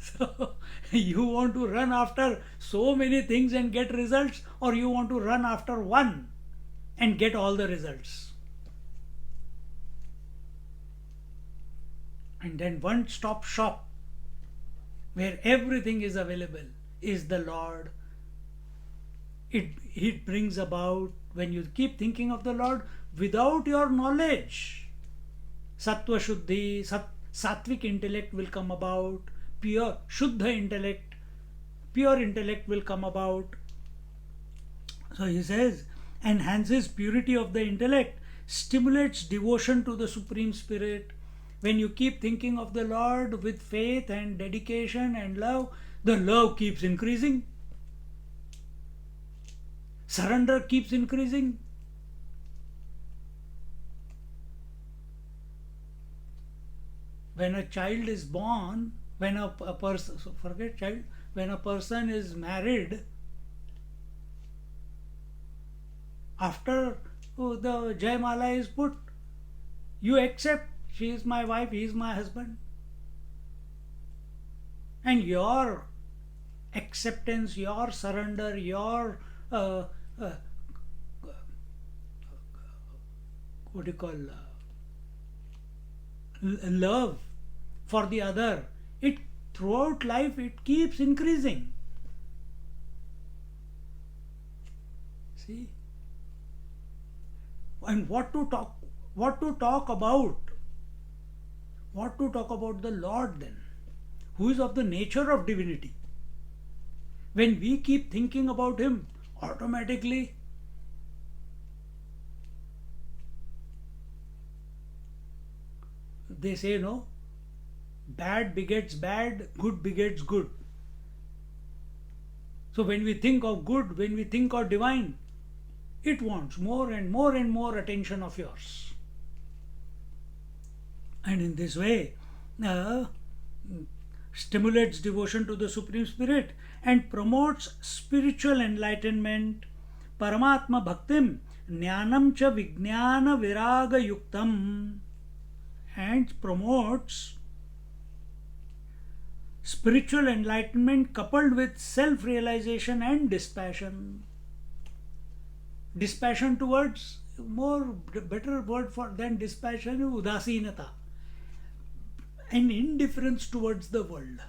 A: So you want to run after so many things and get results, or you want to run after one and get all the results. And then one stop shop where everything is available is the Lord. It brings about, when you keep thinking of the Lord without your knowledge, sattva shuddhi, sattvic intellect will come about, pure shuddha intellect, pure intellect will come about. So he says, enhances purity of the intellect, stimulates devotion to the Supreme Spirit. When you keep thinking of the Lord with faith and dedication and love, the love keeps increasing. Surrender keeps increasing. When a child is born, when a person, forget child, when a person is married, after the Jaymala is put, you accept, she is my wife, he is my husband. And your acceptance, your surrender, your what do you call, love for the other, it throughout life it keeps increasing. See? And what to talk about? What to talk about the Lord then, who is of the nature of divinity? When we keep thinking about him, automatically they say, no, bad begets bad, good begets good. So when we think of good, when we think of divine, it wants more and more and more attention of yours. And in this way, stimulates devotion to the Supreme Spirit and promotes spiritual enlightenment, Paramatma Bhaktim, Jnanam cha Vijnana Viraga Yuktam, and promotes spiritual enlightenment coupled with self-realization and dispassion. Dispassion towards, better word for than dispassion, udasinata, an indifference towards the world.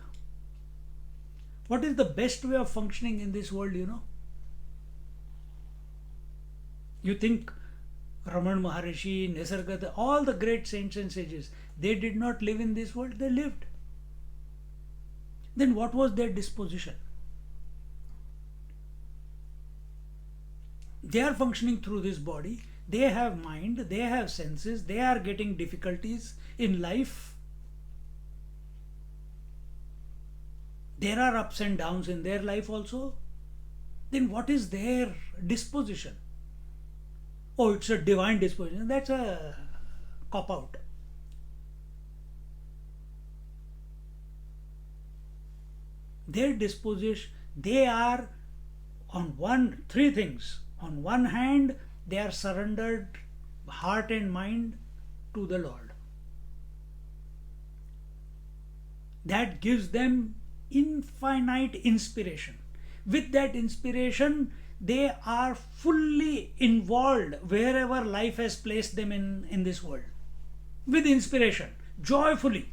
A: What is the best way of functioning in this world, you know? You think Ramana Maharishi, Nisargadatta, all the great saints and sages, they did not live in this world, they lived. Then what was their disposition? They are functioning through this body, they have mind, they have senses, they are getting difficulties in life. There are ups and downs in their life also. Then what is their disposition? Oh, it's a divine disposition. That's a cop-out. Their disposition, they are on three things. On one hand, they are surrendered heart and mind to the Lord. that gives them infinite inspiration. With that inspiration, they are fully involved wherever life has placed them in this world. With inspiration, joyfully,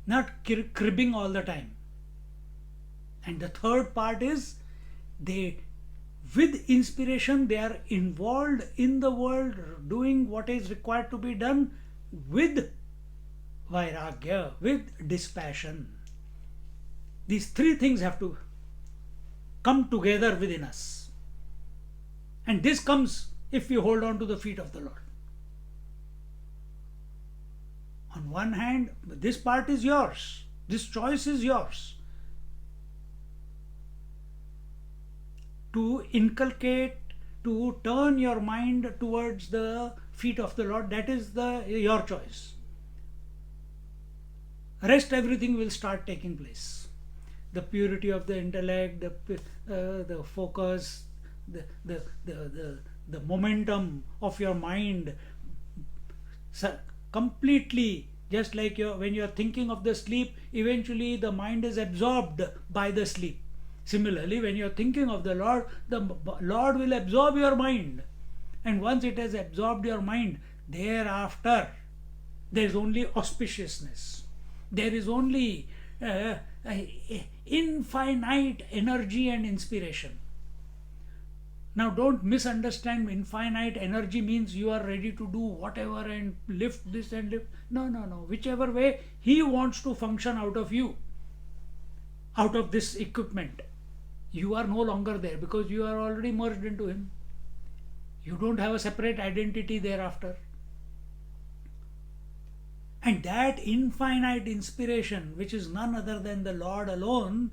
A: not cribbing all the time. And the third part is they, with inspiration, they are involved in the world, doing what is required to be done with vairagya, with dispassion. These three things have to come together within us. And this comes if we hold on to the feet of the Lord. On one hand, this part is yours, this choice is yours. To inculcate, to turn your mind towards the feet of the Lord, that is your choice. Rest, everything will start taking place. The purity of the intellect, the focus, the momentum of your mind, completely, just like when you are thinking of the sleep, eventually the mind is absorbed by the sleep. Similarly, when you are thinking of the Lord will absorb your mind. And once it has absorbed your mind, thereafter there is only auspiciousness. There is only infinite energy and inspiration. Now don't misunderstand, infinite energy means you are ready to do whatever and lift this and lift. No. Whichever way He wants to function out of you, out of this equipment, you are no longer there because you are already merged into Him. You don't have a separate identity thereafter. And that infinite inspiration, which is none other than the Lord alone,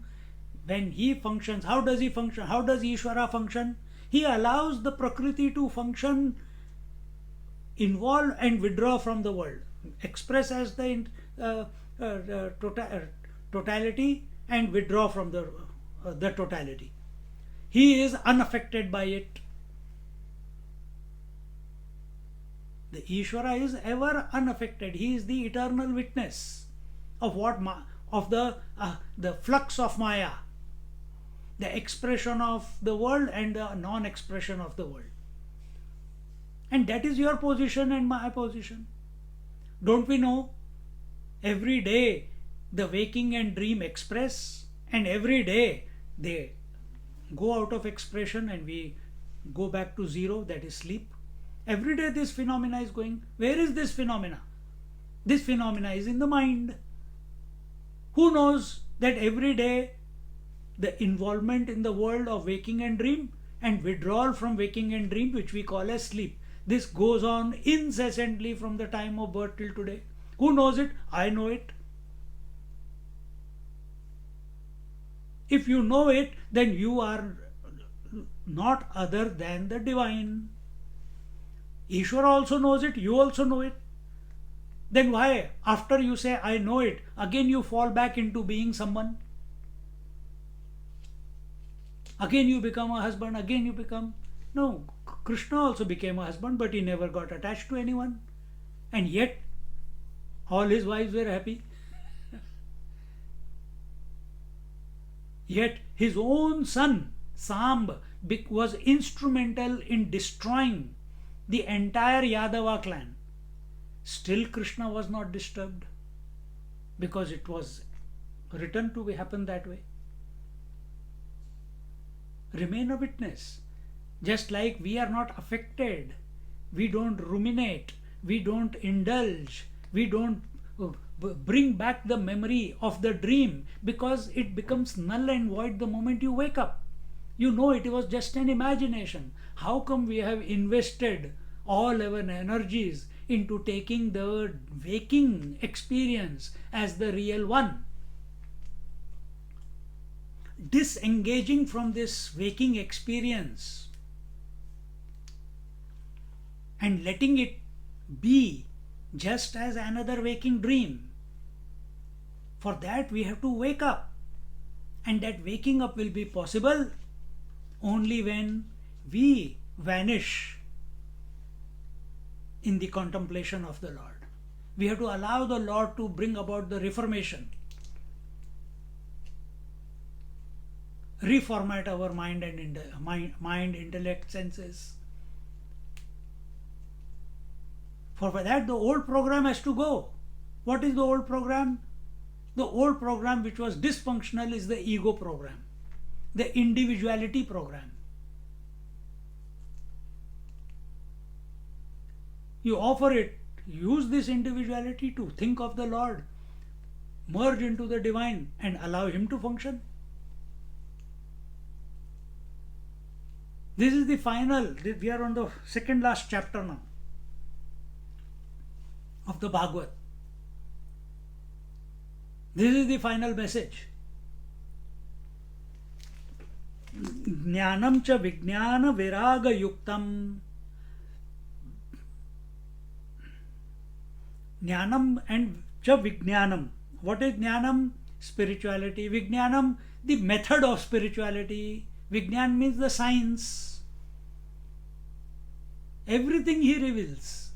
A: when He functions, how does He function? How does Ishvara function? He allows the Prakriti to function, involve and withdraw from the world, express as the totality and withdraw from the totality. He is unaffected by it. The Ishvara is ever unaffected. He is the eternal witness of the flux of Maya, the expression of the world and the non-expression of the world. And that is your position and my position. Don't we know? Every day the waking and dream express, and every day they go out of expression and we go back to zero, that is sleep. Every day this phenomena is going. Where is this phenomena? This phenomena is in the mind. Who knows that every day the involvement in the world of waking and dream and withdrawal from waking and dream, which we call as sleep, this goes on incessantly from the time of birth till today. Who knows it? I know it. If you know it, then you are not other than the divine. Ishvara also knows it, you also know it. Then why, after you say, I know it, again you fall back into being someone? Again you become a husband, again you become... No, Krishna also became a husband, but he never got attached to anyone. And yet, all his wives were happy. Yet his own son, Samb, was instrumental in destroying the entire Yadava clan. Still Krishna was not disturbed because it was written to happen that way. Remain a witness. Just like we are not affected, we don't ruminate, we don't indulge, we don't bring back the memory of the dream because it becomes null and void the moment you wake up. You know it was just an imagination. How come we have invested all our energies into taking the waking experience as the real one? Disengaging from this waking experience and letting it be just as another waking dream. For that we have to wake up, and that waking up will be possible only when we vanish in the contemplation of the Lord. We have to allow the Lord to bring about the reformation. reformat our mind and mind, intellect, senses. For that, the old program has to go. What is the old program? The old program, which was dysfunctional, is the ego program, the individuality program. You offer it, use this individuality to think of the Lord, merge into the divine, and allow Him to function. This is the final, we are on the second last chapter now of the Bhagavad. This is the final message. Jnanam cha vijnana viraga yuktam. Jnanam and cha vijnanam. What is jnanam? Spirituality. Vijnanam, the method of spirituality. Vijnan means the science. Everything he reveals.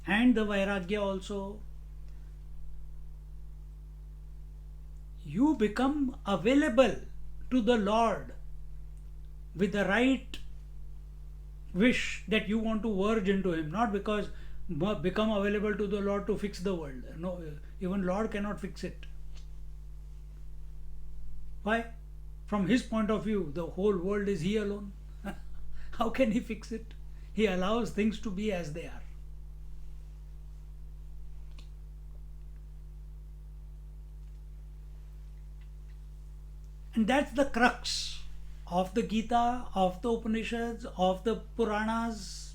A: And the Vairagya also. You become available to the Lord with the right wish that you want to verge into Him, not because become available to the Lord to fix the world. No, even Lord cannot fix it. Why? From His point of view, the whole world is He alone. How can He fix it? He allows things to be as they are. And that's the crux of the Gita, of the Upanishads, of the Puranas.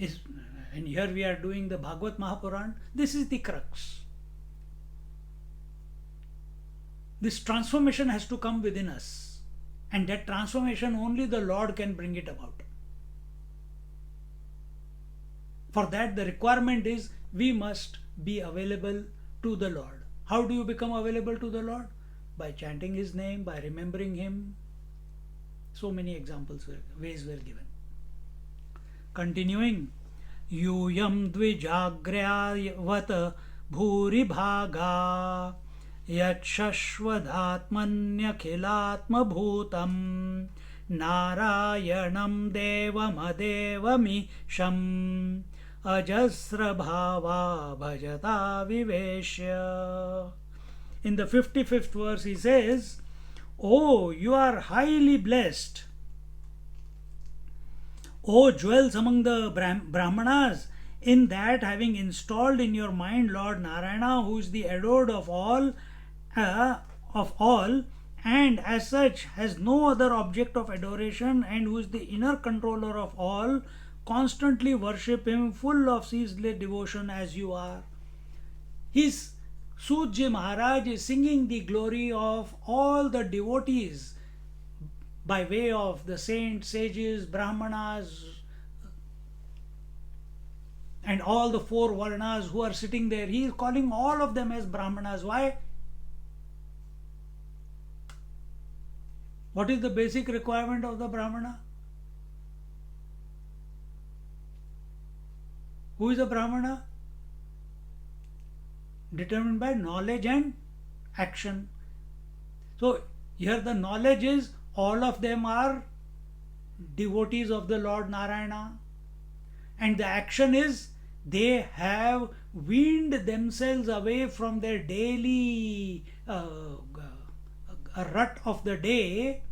A: And here we are doing the Bhagavad Mahapuran. This is the crux. This transformation has to come within us. And that transformation only the Lord can bring it about. For that, the requirement is we must be available to the Lord. How do you become available to the Lord? By chanting His name, by remembering Him. So many examples, ways were given. Continuing, Yuyam dvijagryavat bhuri bhaga yachashvadatmanyakhilatma bhutam narayanam devamadevami sham ajasra bhava bhajata viveshya. In the 55th verse he says, Oh, you are highly blessed. O jewels among the Brahmanas, in that having installed in your mind Lord Narayana, who is the adored of all, and as such has no other object of adoration, and who is the inner controller of all, constantly worship Him full of ceaseless devotion as you are. Sudji Maharaj is singing the glory of all the devotees by way of the saints, sages, Brahmanas, and all the four Varnas who are sitting there. He is calling all of them as Brahmanas. Why? What is the basic requirement of the Brahmana? Who is a Brahmana? Determined by knowledge and action. So here the knowledge is all of them are devotees of the Lord Narayana, and the action is they have weaned themselves away from their daily rut of the day,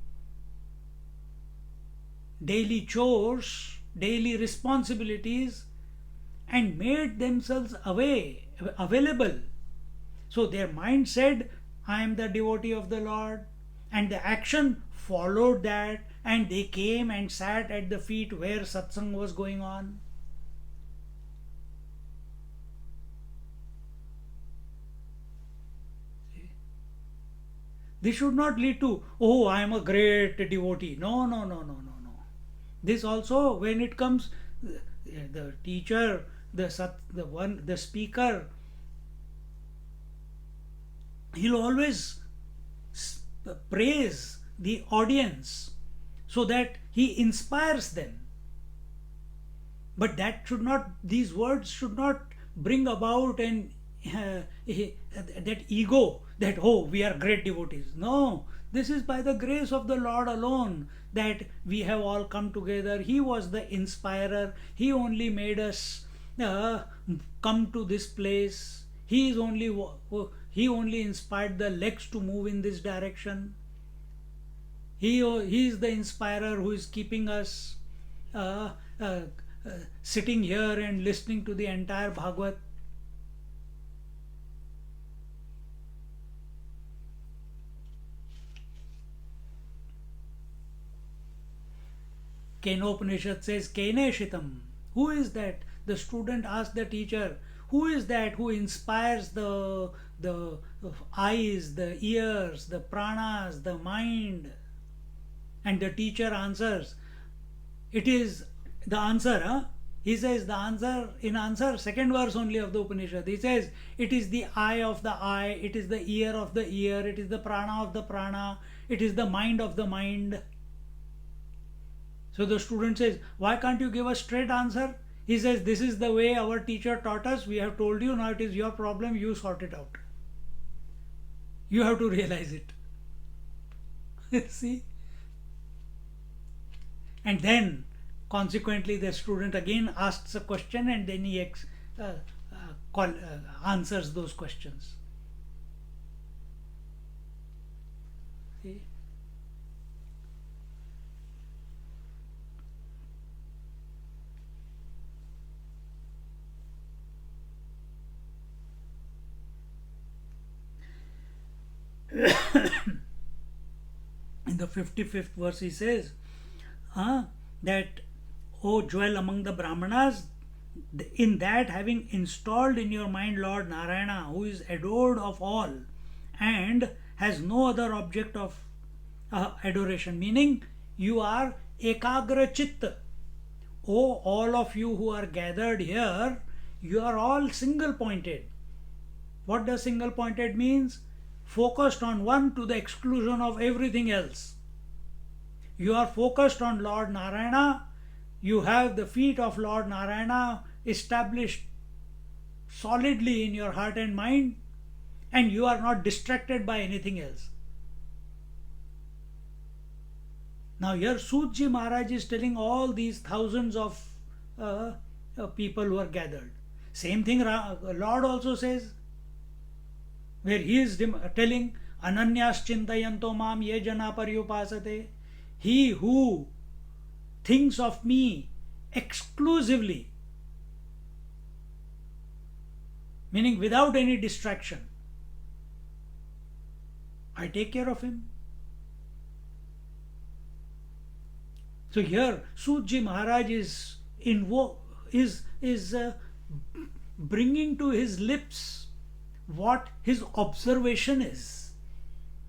A: daily chores, daily responsibilities, and made themselves available. So their mind said, I am the devotee of the Lord, and the action followed that, and they came and sat at the feet where satsang was going on. This should not lead to, oh, I am a great devotee. No. This also, when it comes, the teacher, the speaker, he'll always praise the audience so that he inspires them. But these words should not bring about an that ego that, oh, we are great devotees. No, this is by the grace of the Lord alone that we have all come together. He was the inspirer. He only made us come to this place. He only inspired the legs to move in this direction. He is the inspirer who is keeping us uh, uh, sitting here and listening to the entire Bhagavad. Kenopanishad says, Keneshitam. Who is that? The student asked the teacher, who is that who inspires the eyes, the ears, the pranas, the mind? And the teacher answers, it is the answer, huh? He says the answer, in answer, second verse only of the Upanishad. He says, it is the eye of the eye, it is the ear of the ear, it is the prana of the prana, it is the mind of the mind. So the student says, why can't you give a straight answer? He says, this is the way our teacher taught us. We have told you, now it is your problem, you sort it out. You have to realize it. See? And then, consequently, the student again asks a question and then he answers those questions. See? In the 55th verse he says that, O dwell among the Brahmanas, in that having installed in your mind Lord Narayana, who is adored of all and has no other object of adoration, meaning you are ekagra chitta. O all of you who are gathered here, you are all single pointed. What does single pointed means? Focused on one to the exclusion of everything else. You are focused on Lord Narayana. You have the feet of Lord Narayana established solidly in your heart and mind, and you are not distracted by anything else. Now here Sudji Maharaj is telling all these thousands of people who are gathered. Same thing Lord also says, where he is telling, Ananyas chintayanto mam ye jana paryupasate. He who thinks of me exclusively, meaning without any distraction, I take care of him. So here Sudji Maharaj is bringing to his lips what his observation is.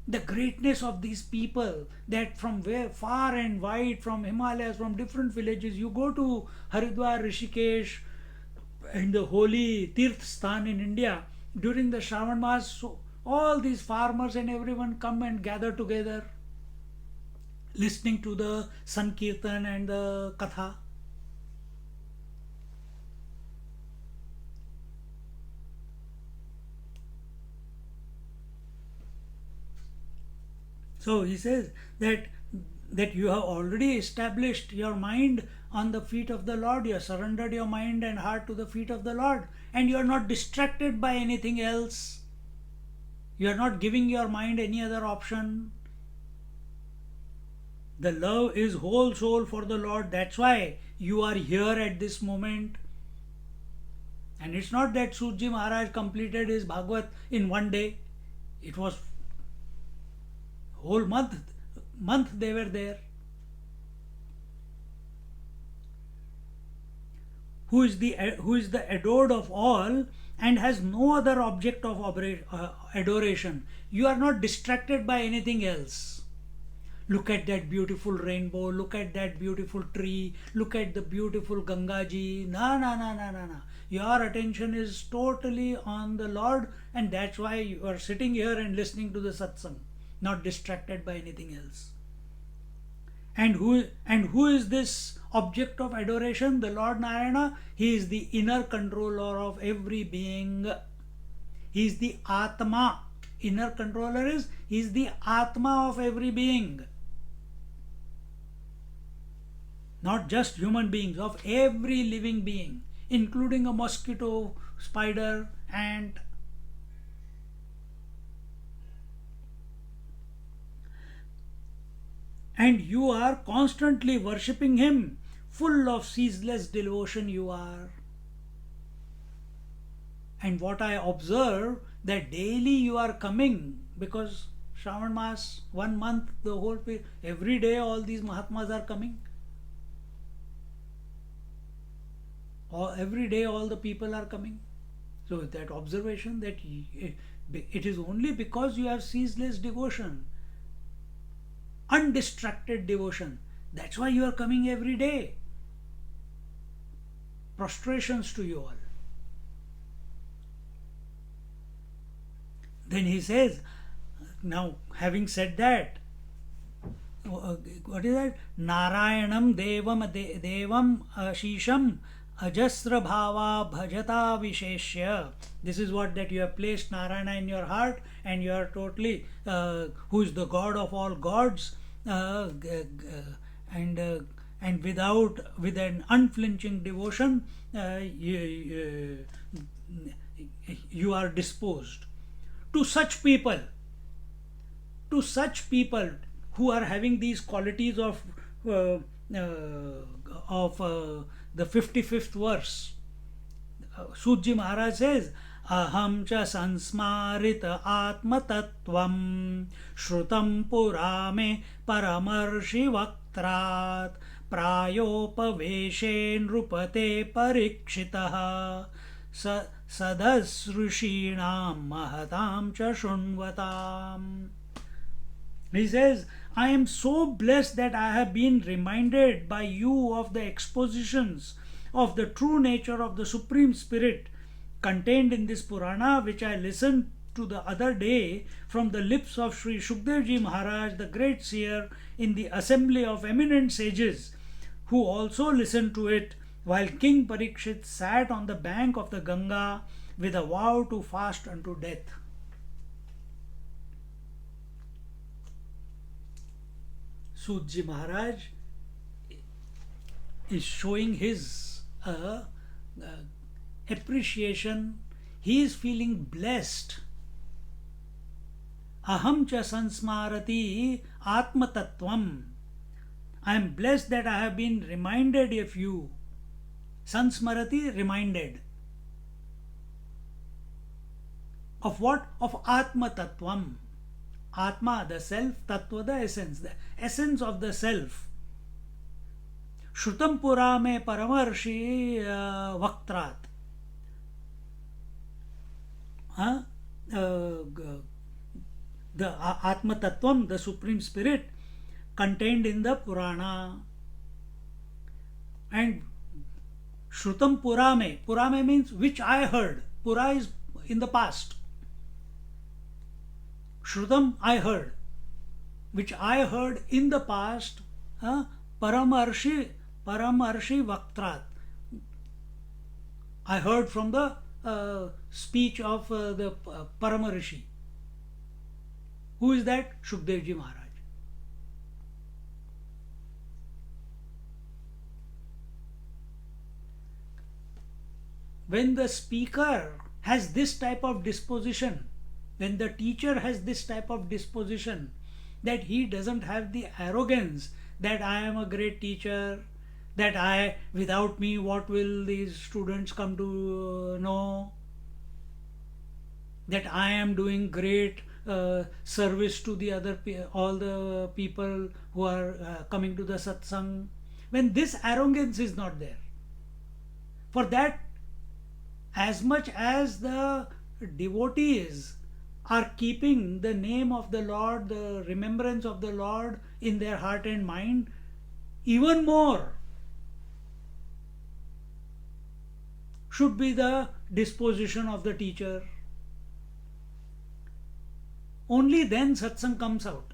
A: The greatness of these people, that from where far and wide, from Himalayas, from different villages, you go to Haridwar, Rishikesh, and the holy Tirth Sthan in India during the Shravan Maas. So all these farmers and everyone come and gather together, listening to the Sankirtan and the Katha. So he says that you have already established your mind on the feet of the Lord. You have surrendered your mind and heart to the feet of the Lord, and you are not distracted by anything else. You are not giving your mind any other option. The love is whole soul for the Lord. That's why you are here at this moment. And it's not that Sudji Maharaj completed his Bhagavad in one day. It was whole month they were there. Who is the adored of all and has no other object of adoration. You are not distracted by anything else. Look at that beautiful rainbow, look at that beautiful tree, look at the beautiful Gangaji. No. Your attention is totally on the Lord, and that's why you are sitting here and listening to the satsang, not distracted by anything else. And who is this object of adoration? The Lord Narayana. He is the inner controller of every being. He is the Atma. Inner controller is, he is the Atma of every being. Not just human beings, of every living being, including a mosquito, spider, ant. And you are constantly worshipping him, full of ceaseless devotion you are. And what I observe, that daily you are coming, because Shravan Mas, 1 month, the whole every day all these Mahatmas are coming. Or every day all the people are coming. So that observation that it is only because you have ceaseless devotion, undistracted devotion. That's why you are coming every day. Prostrations to you all. Then he says, now having said that, what is that? Narayanam devam shisham ajasra bhava bhajata visheshya. This is what that you have placed Narayana in your heart, and you are totally, who is the God of all gods, and with an unflinching devotion, you are disposed. To such people who are having these qualities of the 55th verse, Sudji Maharaj says, Aham cha sansmarita atma tattvam shrutam purame paramarshi vaktrat prayopaveshe nrupate parikshitaha sadasrishinam mahatam cha shunvatam. He says, I am so blessed that I have been reminded by you of the expositions of the true nature of the Supreme Spirit contained in this Purana, which I listened to the other day from the lips of Sri Shukdev Ji Maharaj, the great seer, in the assembly of eminent sages, who also listened to it while King Parikshit sat on the bank of the Ganga with a vow to fast unto death. Sudji Maharaj is showing his appreciation. He is feeling blessed. Aham cha sansmarati atma tattvam. I am blessed that I have been reminded of you. Sansmarati, reminded. Of what? Of Atma Tattvam. Atma, the self, Tattva, the essence of the self. Shrutam Purame Paramarshi Vaktrat. The Atma Tattvam, the Supreme Spirit, contained in the Purana. And Shrutam Purame. Purame means which I heard. Pura is in the past. Shrutam, I heard. Which I heard in the past. Paramarshi Vaktrat. I heard from the speech of the Paramarishi. Who is that? Shukdev Ji Maharaj. When the speaker has this type of disposition, when the teacher has this type of disposition, that he doesn't have the arrogance that I am a great teacher, that without me, what will these students come to know? That I am doing great service to all the people who are coming to the satsang. When this arrogance is not there, for that, as much as the devotees are keeping the name of the Lord, the remembrance of the Lord in their heart and mind, even more should be the disposition of the teacher. Only then satsang comes out.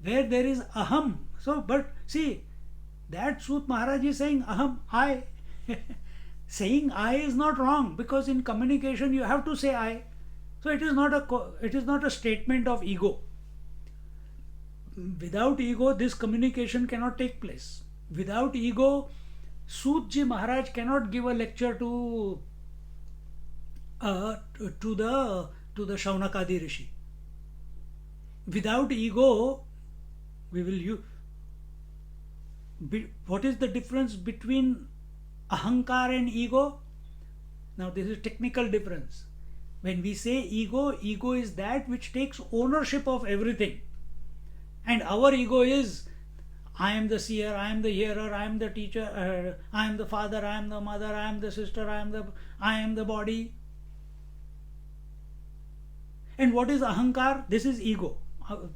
A: Where there is aham. So, but see, that Sut Maharaj is saying aham, I. Saying I is not wrong, because in communication you have to say I. So it is not a statement of ego. Without ego, this communication cannot take place. Without ego, Sutji Maharaj cannot give a lecture uh, to the Shaunakadi Rishi. Without ego, we will use. What is the difference between ahankar and ego? Now this is technical difference. When we say ego, ego is that which takes ownership of everything. And our ego is, I am the seer, I am the hearer, I am the teacher, I am the father, I am the mother, I am the sister, I am the body. And what is ahankar? This is ego.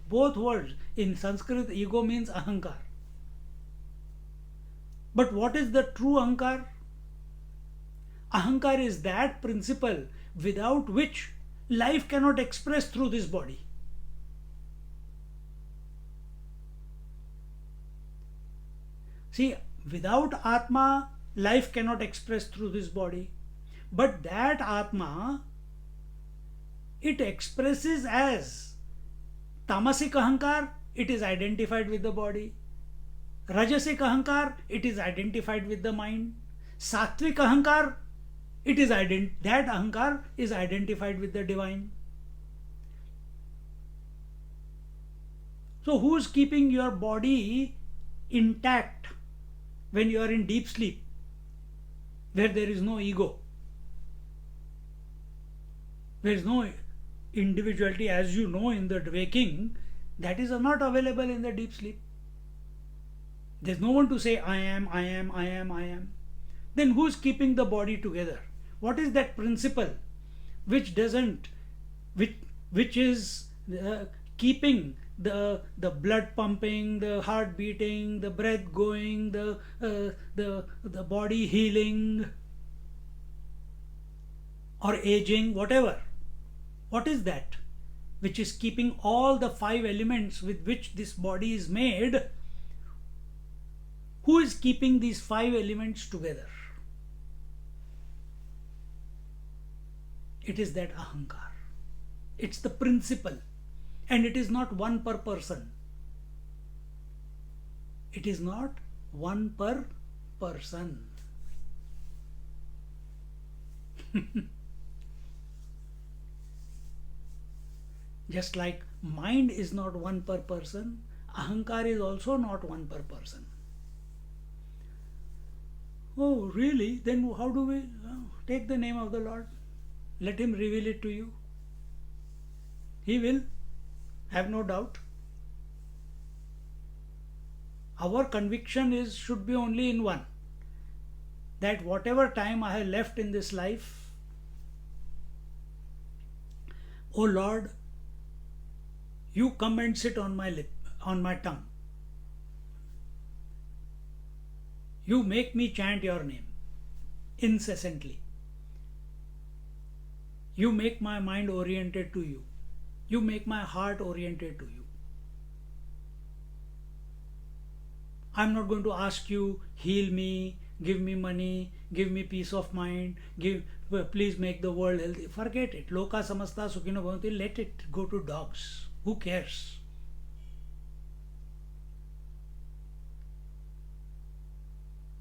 A: Both words. In Sanskrit, ego means ahankar. But what is the true ahankar? Ahankar is that principle without which life cannot express through this body. See, without Atma, life cannot express through this body. But that Atma, it expresses as Tamasic Ahankar, it is identified with the body. Rajasic Ahankar, it is identified with the mind. Sattvic Ahankar, that Ahankar is identified with the divine. So who is keeping your body intact when you are in deep sleep, where there is no ego? There is no individuality, as you know, in the waking. That is not available in the deep sleep. There is no one to say I am, I am, I am, I am. Then who is keeping the body together? What is that principle which is keeping the blood pumping, the heart beating, the breath going, the body healing or aging, whatever? What is that which is keeping all the 5 elements with which this body is made? Who is keeping these 5 elements together? It is that ahankar. It's the principle. And it is not one per person. It is not one per person. Just like mind is not one per person, ahankar is also not one per person. Oh, really? Then how do we take the name of the Lord? Let Him reveal it to you. He will, have no doubt. Our conviction should be only in one, that whatever time I have left in this life, O Lord, you come and sit on my lip, on my tongue. You make me chant your name incessantly. You make my mind oriented to you. You make my heart oriented to you. I'm not going to ask you, heal me, give me money, give me peace of mind, please make the world healthy. Forget it. Loka samasta sukhino bhavantu. Let it go to dogs. Who cares?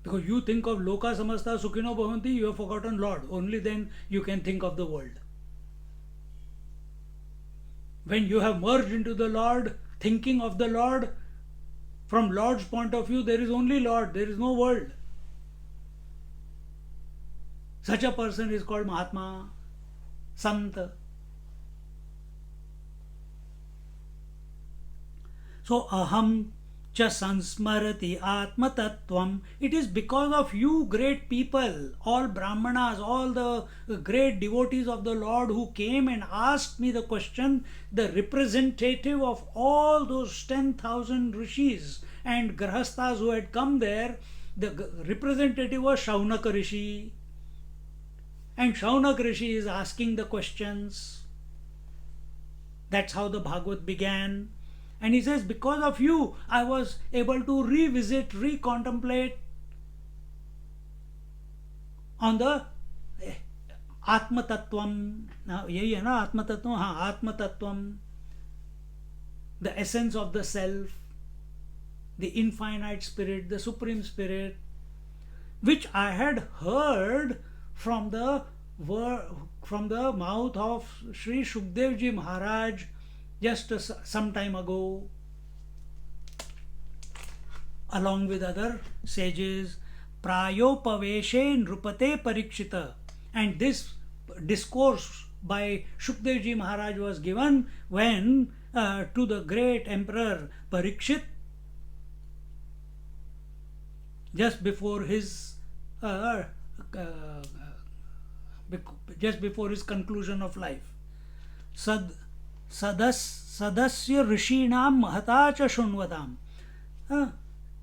A: Because you think of Loka samasta sukhino bhavanti, you have forgotten Lord. Only then you can think of the world. When you have merged into the Lord, thinking of the Lord, from Lord's point of view, there is only Lord, there is no world. Such a person is called Mahatma, Sant. So, aham cha sansmarati atma tattvam. It is because of you, great people, all Brahmanas, all the great devotees of the Lord who came and asked me the question, the representative of all those 10,000 rishis and grahasthas who had come there, the representative was Shaunaka Rishi. And Shaunak Rishi is asking the questions. That's how the Bhagavad began. And he says, because of you, I was able to revisit, recontemplate on the आत्म तत्वम, यही है ना आत्म तत्व, हाँ atma tattvam, the essence of the self, the infinite spirit, the supreme spirit, which I had heard from the mouth of Sri Shukdev Ji Maharaj just some time ago, along with other sages. Prayopaveshe Nrupate Parikshita. And this discourse by Shukdev Ji Maharaj was given when to the great emperor Parikshit, just before his conclusion of life. Sadasya rishinam mahata cha shunvatam.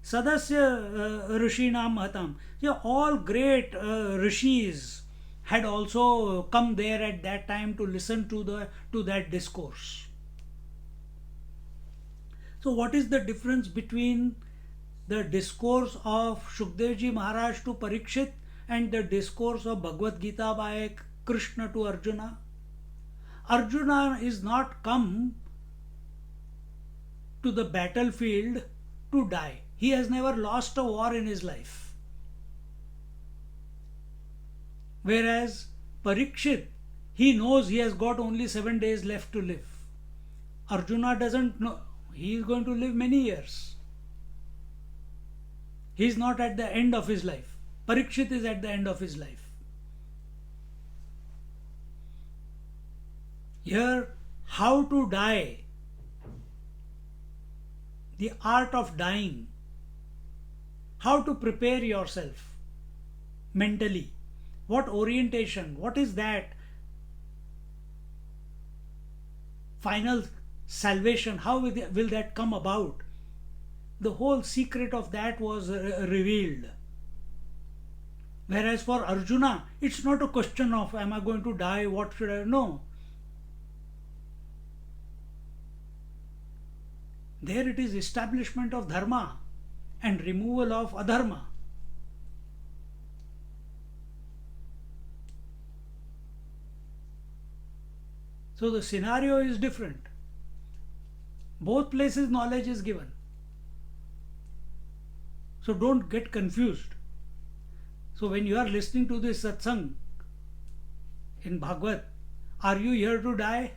A: Sadasya rishinam mahatam. Yeah, all great rishis had also come there at that time to listen to that discourse. So what is the difference between the discourse of Shukdev Ji Maharaj to Parikshit and the discourse of Bhagavad Gita by Krishna to Arjuna? Arjuna is not come to the battlefield to die. He has never lost a war in his life. Whereas Parikshit, he knows he has got only 7 days left to live. Arjuna doesn't know. He is going to live many years. He is not at the end of his life. Parikshit is at the end of his life. Here, how to die, the art of dying, how to prepare yourself mentally, what orientation, what is that final salvation, how will that come about? The whole secret of that was revealed. Whereas for Arjuna, it's not a question of am I going to die, what should I know. There it is establishment of dharma and removal of adharma. So the scenario is different. Both places knowledge is given. So don't get confused. So when you are listening to this satsang in Bhagavad, are you here to die?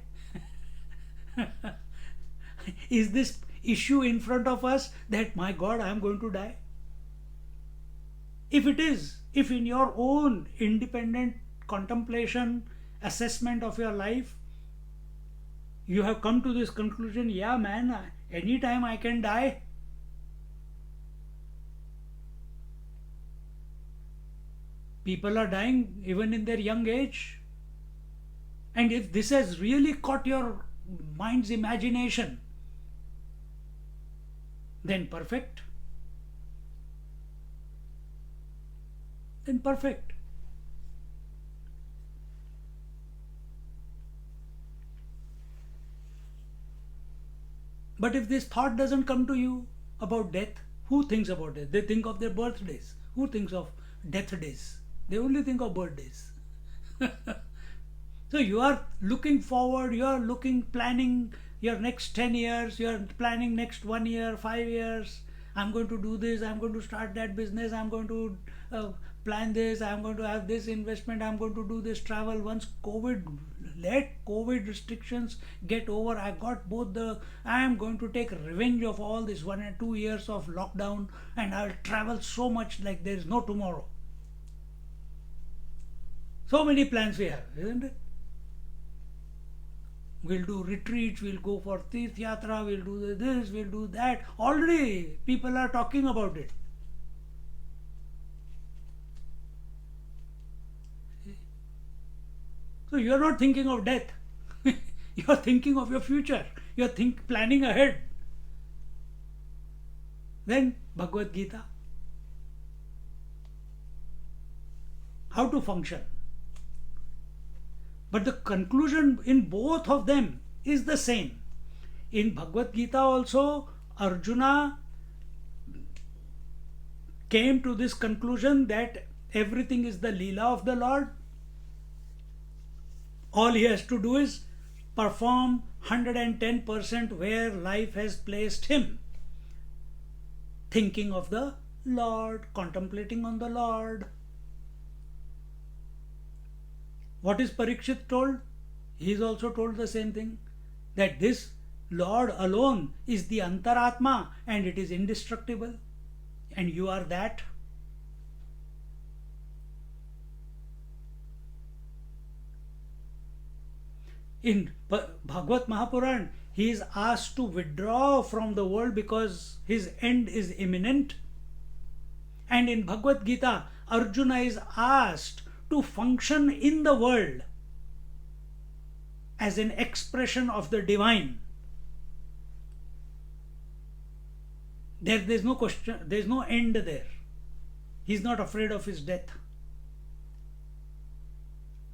A: Is this issue in front of us that my God, I am going to die? If it is, if in your own independent contemplation, assessment of your life, you have come to this conclusion, yeah man, anytime I can die. People are dying even in their young age. And if this has really caught your mind's imagination, then perfect. Then perfect. But if this thought doesn't come to you about death, who thinks about it? They think of their birthdays. Who thinks of death days? They only think of birthdays. So you are looking forward, you are planning your next 10 years, you are planning next 1 year, 5 years. I'm going to do this, I'm going to start that business, I'm going to plan this, I'm going to have this investment, I'm going to do this travel. Once let COVID restrictions get over, I am going to take revenge of all this 1 and 2 years of lockdown, and I'll travel so much like there is no tomorrow. So many plans we have, isn't it? We'll do retreats, we'll go for Tirth Yatra, we'll do this, we'll do that. Already people are talking about it. So you're not thinking of death. You're thinking of your future. You're planning ahead. Then Bhagavad Gita. How to function. But the conclusion in both of them is the same. In Bhagavad Gita also, Arjuna came to this conclusion that everything is the Leela of the Lord. All he has to do is perform 110% where life has placed him. Thinking of the Lord, contemplating on the Lord. What is Parikshit told? He is also told the same thing, that this Lord alone is the Antaratma and it is indestructible, and you are that. In Bhagavad Mahapuran, he is asked to withdraw from the world because his end is imminent. And in Bhagavad Gita, Arjuna is asked to function in the world as an expression of the divine. There's no question, there's no end there. He's not afraid of his death.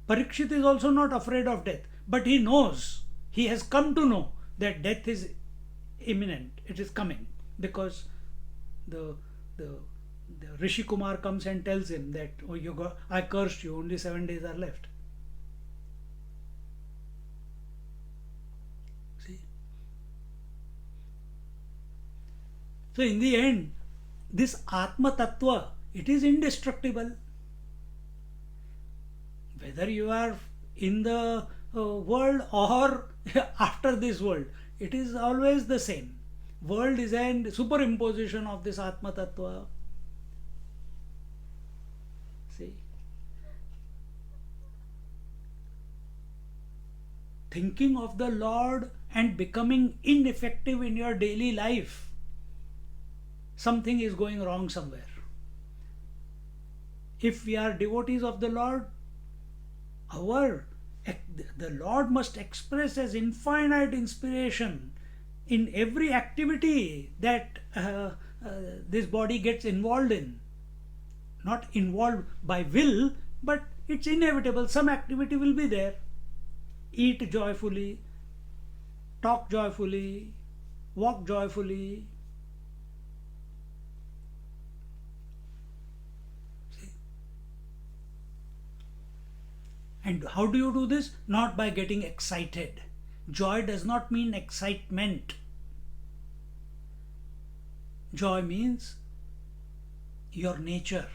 A: Parikshit is also not afraid of death, but he knows, he has come to know that death is imminent, it is coming, because the Rishi Kumar comes and tells him that, oh, I cursed you, only 7 days are left. See? So in the end, this Atma Tattva, it is indestructible. Whether you are in the world or after this world, it is always the same. World is a superimposition of this Atma Tattva. See? Thinking of the Lord and becoming ineffective in your daily life, something is going wrong somewhere. If we are devotees of the Lord, the Lord must express as infinite inspiration in every activity that this body gets involved in. Not involved by will, but it's inevitable. Some activity will be there. Eat joyfully, talk joyfully, walk joyfully. And how do you do this? Not by getting excited. Joy does not mean excitement. Joy means your nature.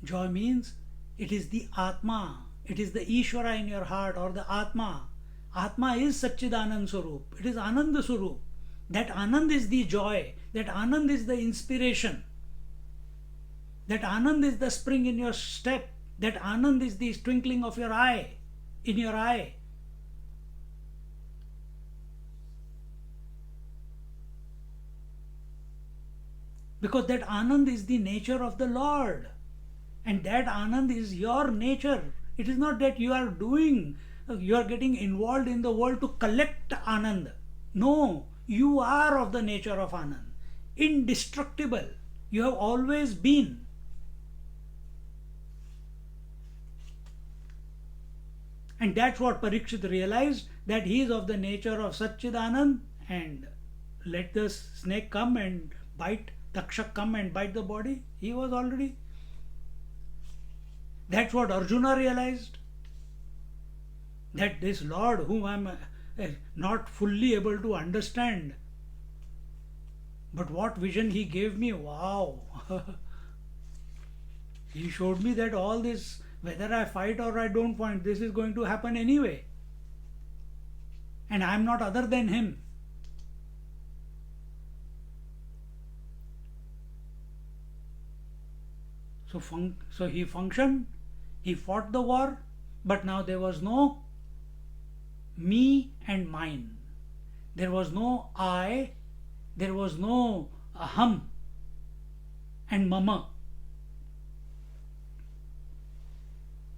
A: Joy means it is the Atma, it is the Ishvara in your heart, or the Atma. Atma is Satchidanand Swarup, it is Ananda Swarup. That Anand is the joy, that Anand is the inspiration, that Anand is the spring in your step, that Anand is the twinkling of your eye, in your eye. Because that Anand is the nature of the Lord. And that Anand is your nature. It is not that you are getting involved in the world to collect Anand. No, you are of the nature of Anand. Indestructible. You have always been. And that's what Parikshit realized, that he is of the nature of Satchidanand, and let the snake come and bite, Takshak come and bite the body. He was already. That's what Arjuna realized. That this Lord, whom I am not fully able to understand, but what vision he gave me, wow. He showed me that all this, whether I fight or I don't fight, this is going to happen anyway. And I am not other than him. So he functioned, he fought the war, but now there was no me and mine. There was no I, there was no aham and mama.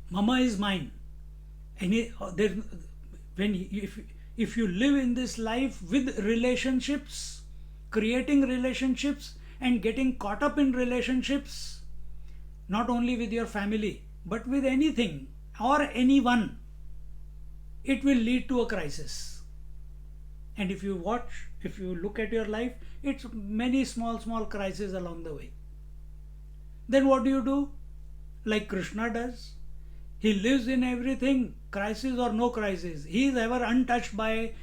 A: Mama is mine. And if you live in this life with relationships, creating relationships and getting caught up in relationships, not only with your family, but with anything or anyone, it will lead to a crisis. And if you look at your life, it's many small crises along the way. Then what do you do? Like Krishna does. He lives in everything, crisis or no crisis. He is ever untouched by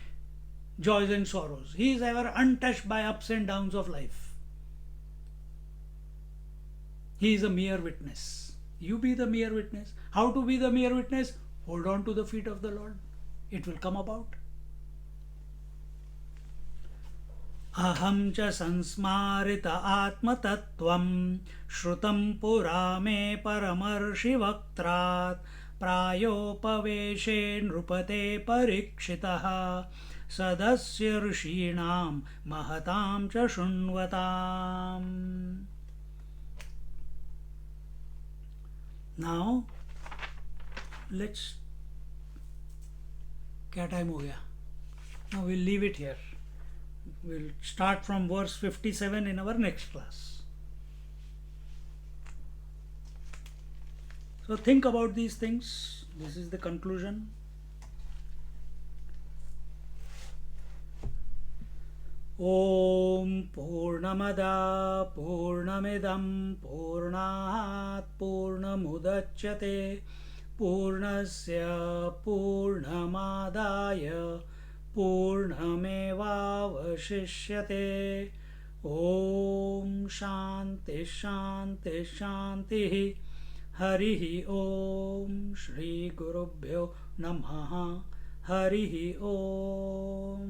A: joys and sorrows. He is ever untouched by ups and downs of life. He is a mere witness. You be the mere witness. How to be the mere witness? Hold on to the feet of the Lord. It will come about. अहं च संस्मारित आत्मतत्त्वं श्रुतं पुरा मे परमर्षिवक्त्रात् प्रायोपवेशे नृपते परीक्षितः सदस्य ऋषीणां महतां च शृण्वताम्. Now let's, क्या time हो गया? Now we'll leave it here. We'll start from verse 57 in our next class. So think about these things. This is the conclusion. Om Purnamada Purnamidam Purnat Purnamudachyate Purnasya Purnamadaya पूर्णमेवावशिष्यते. ओम शांति शांति शांति. हरिः ओम. श्री गुरुभ्यो नमः. हरिः ओम.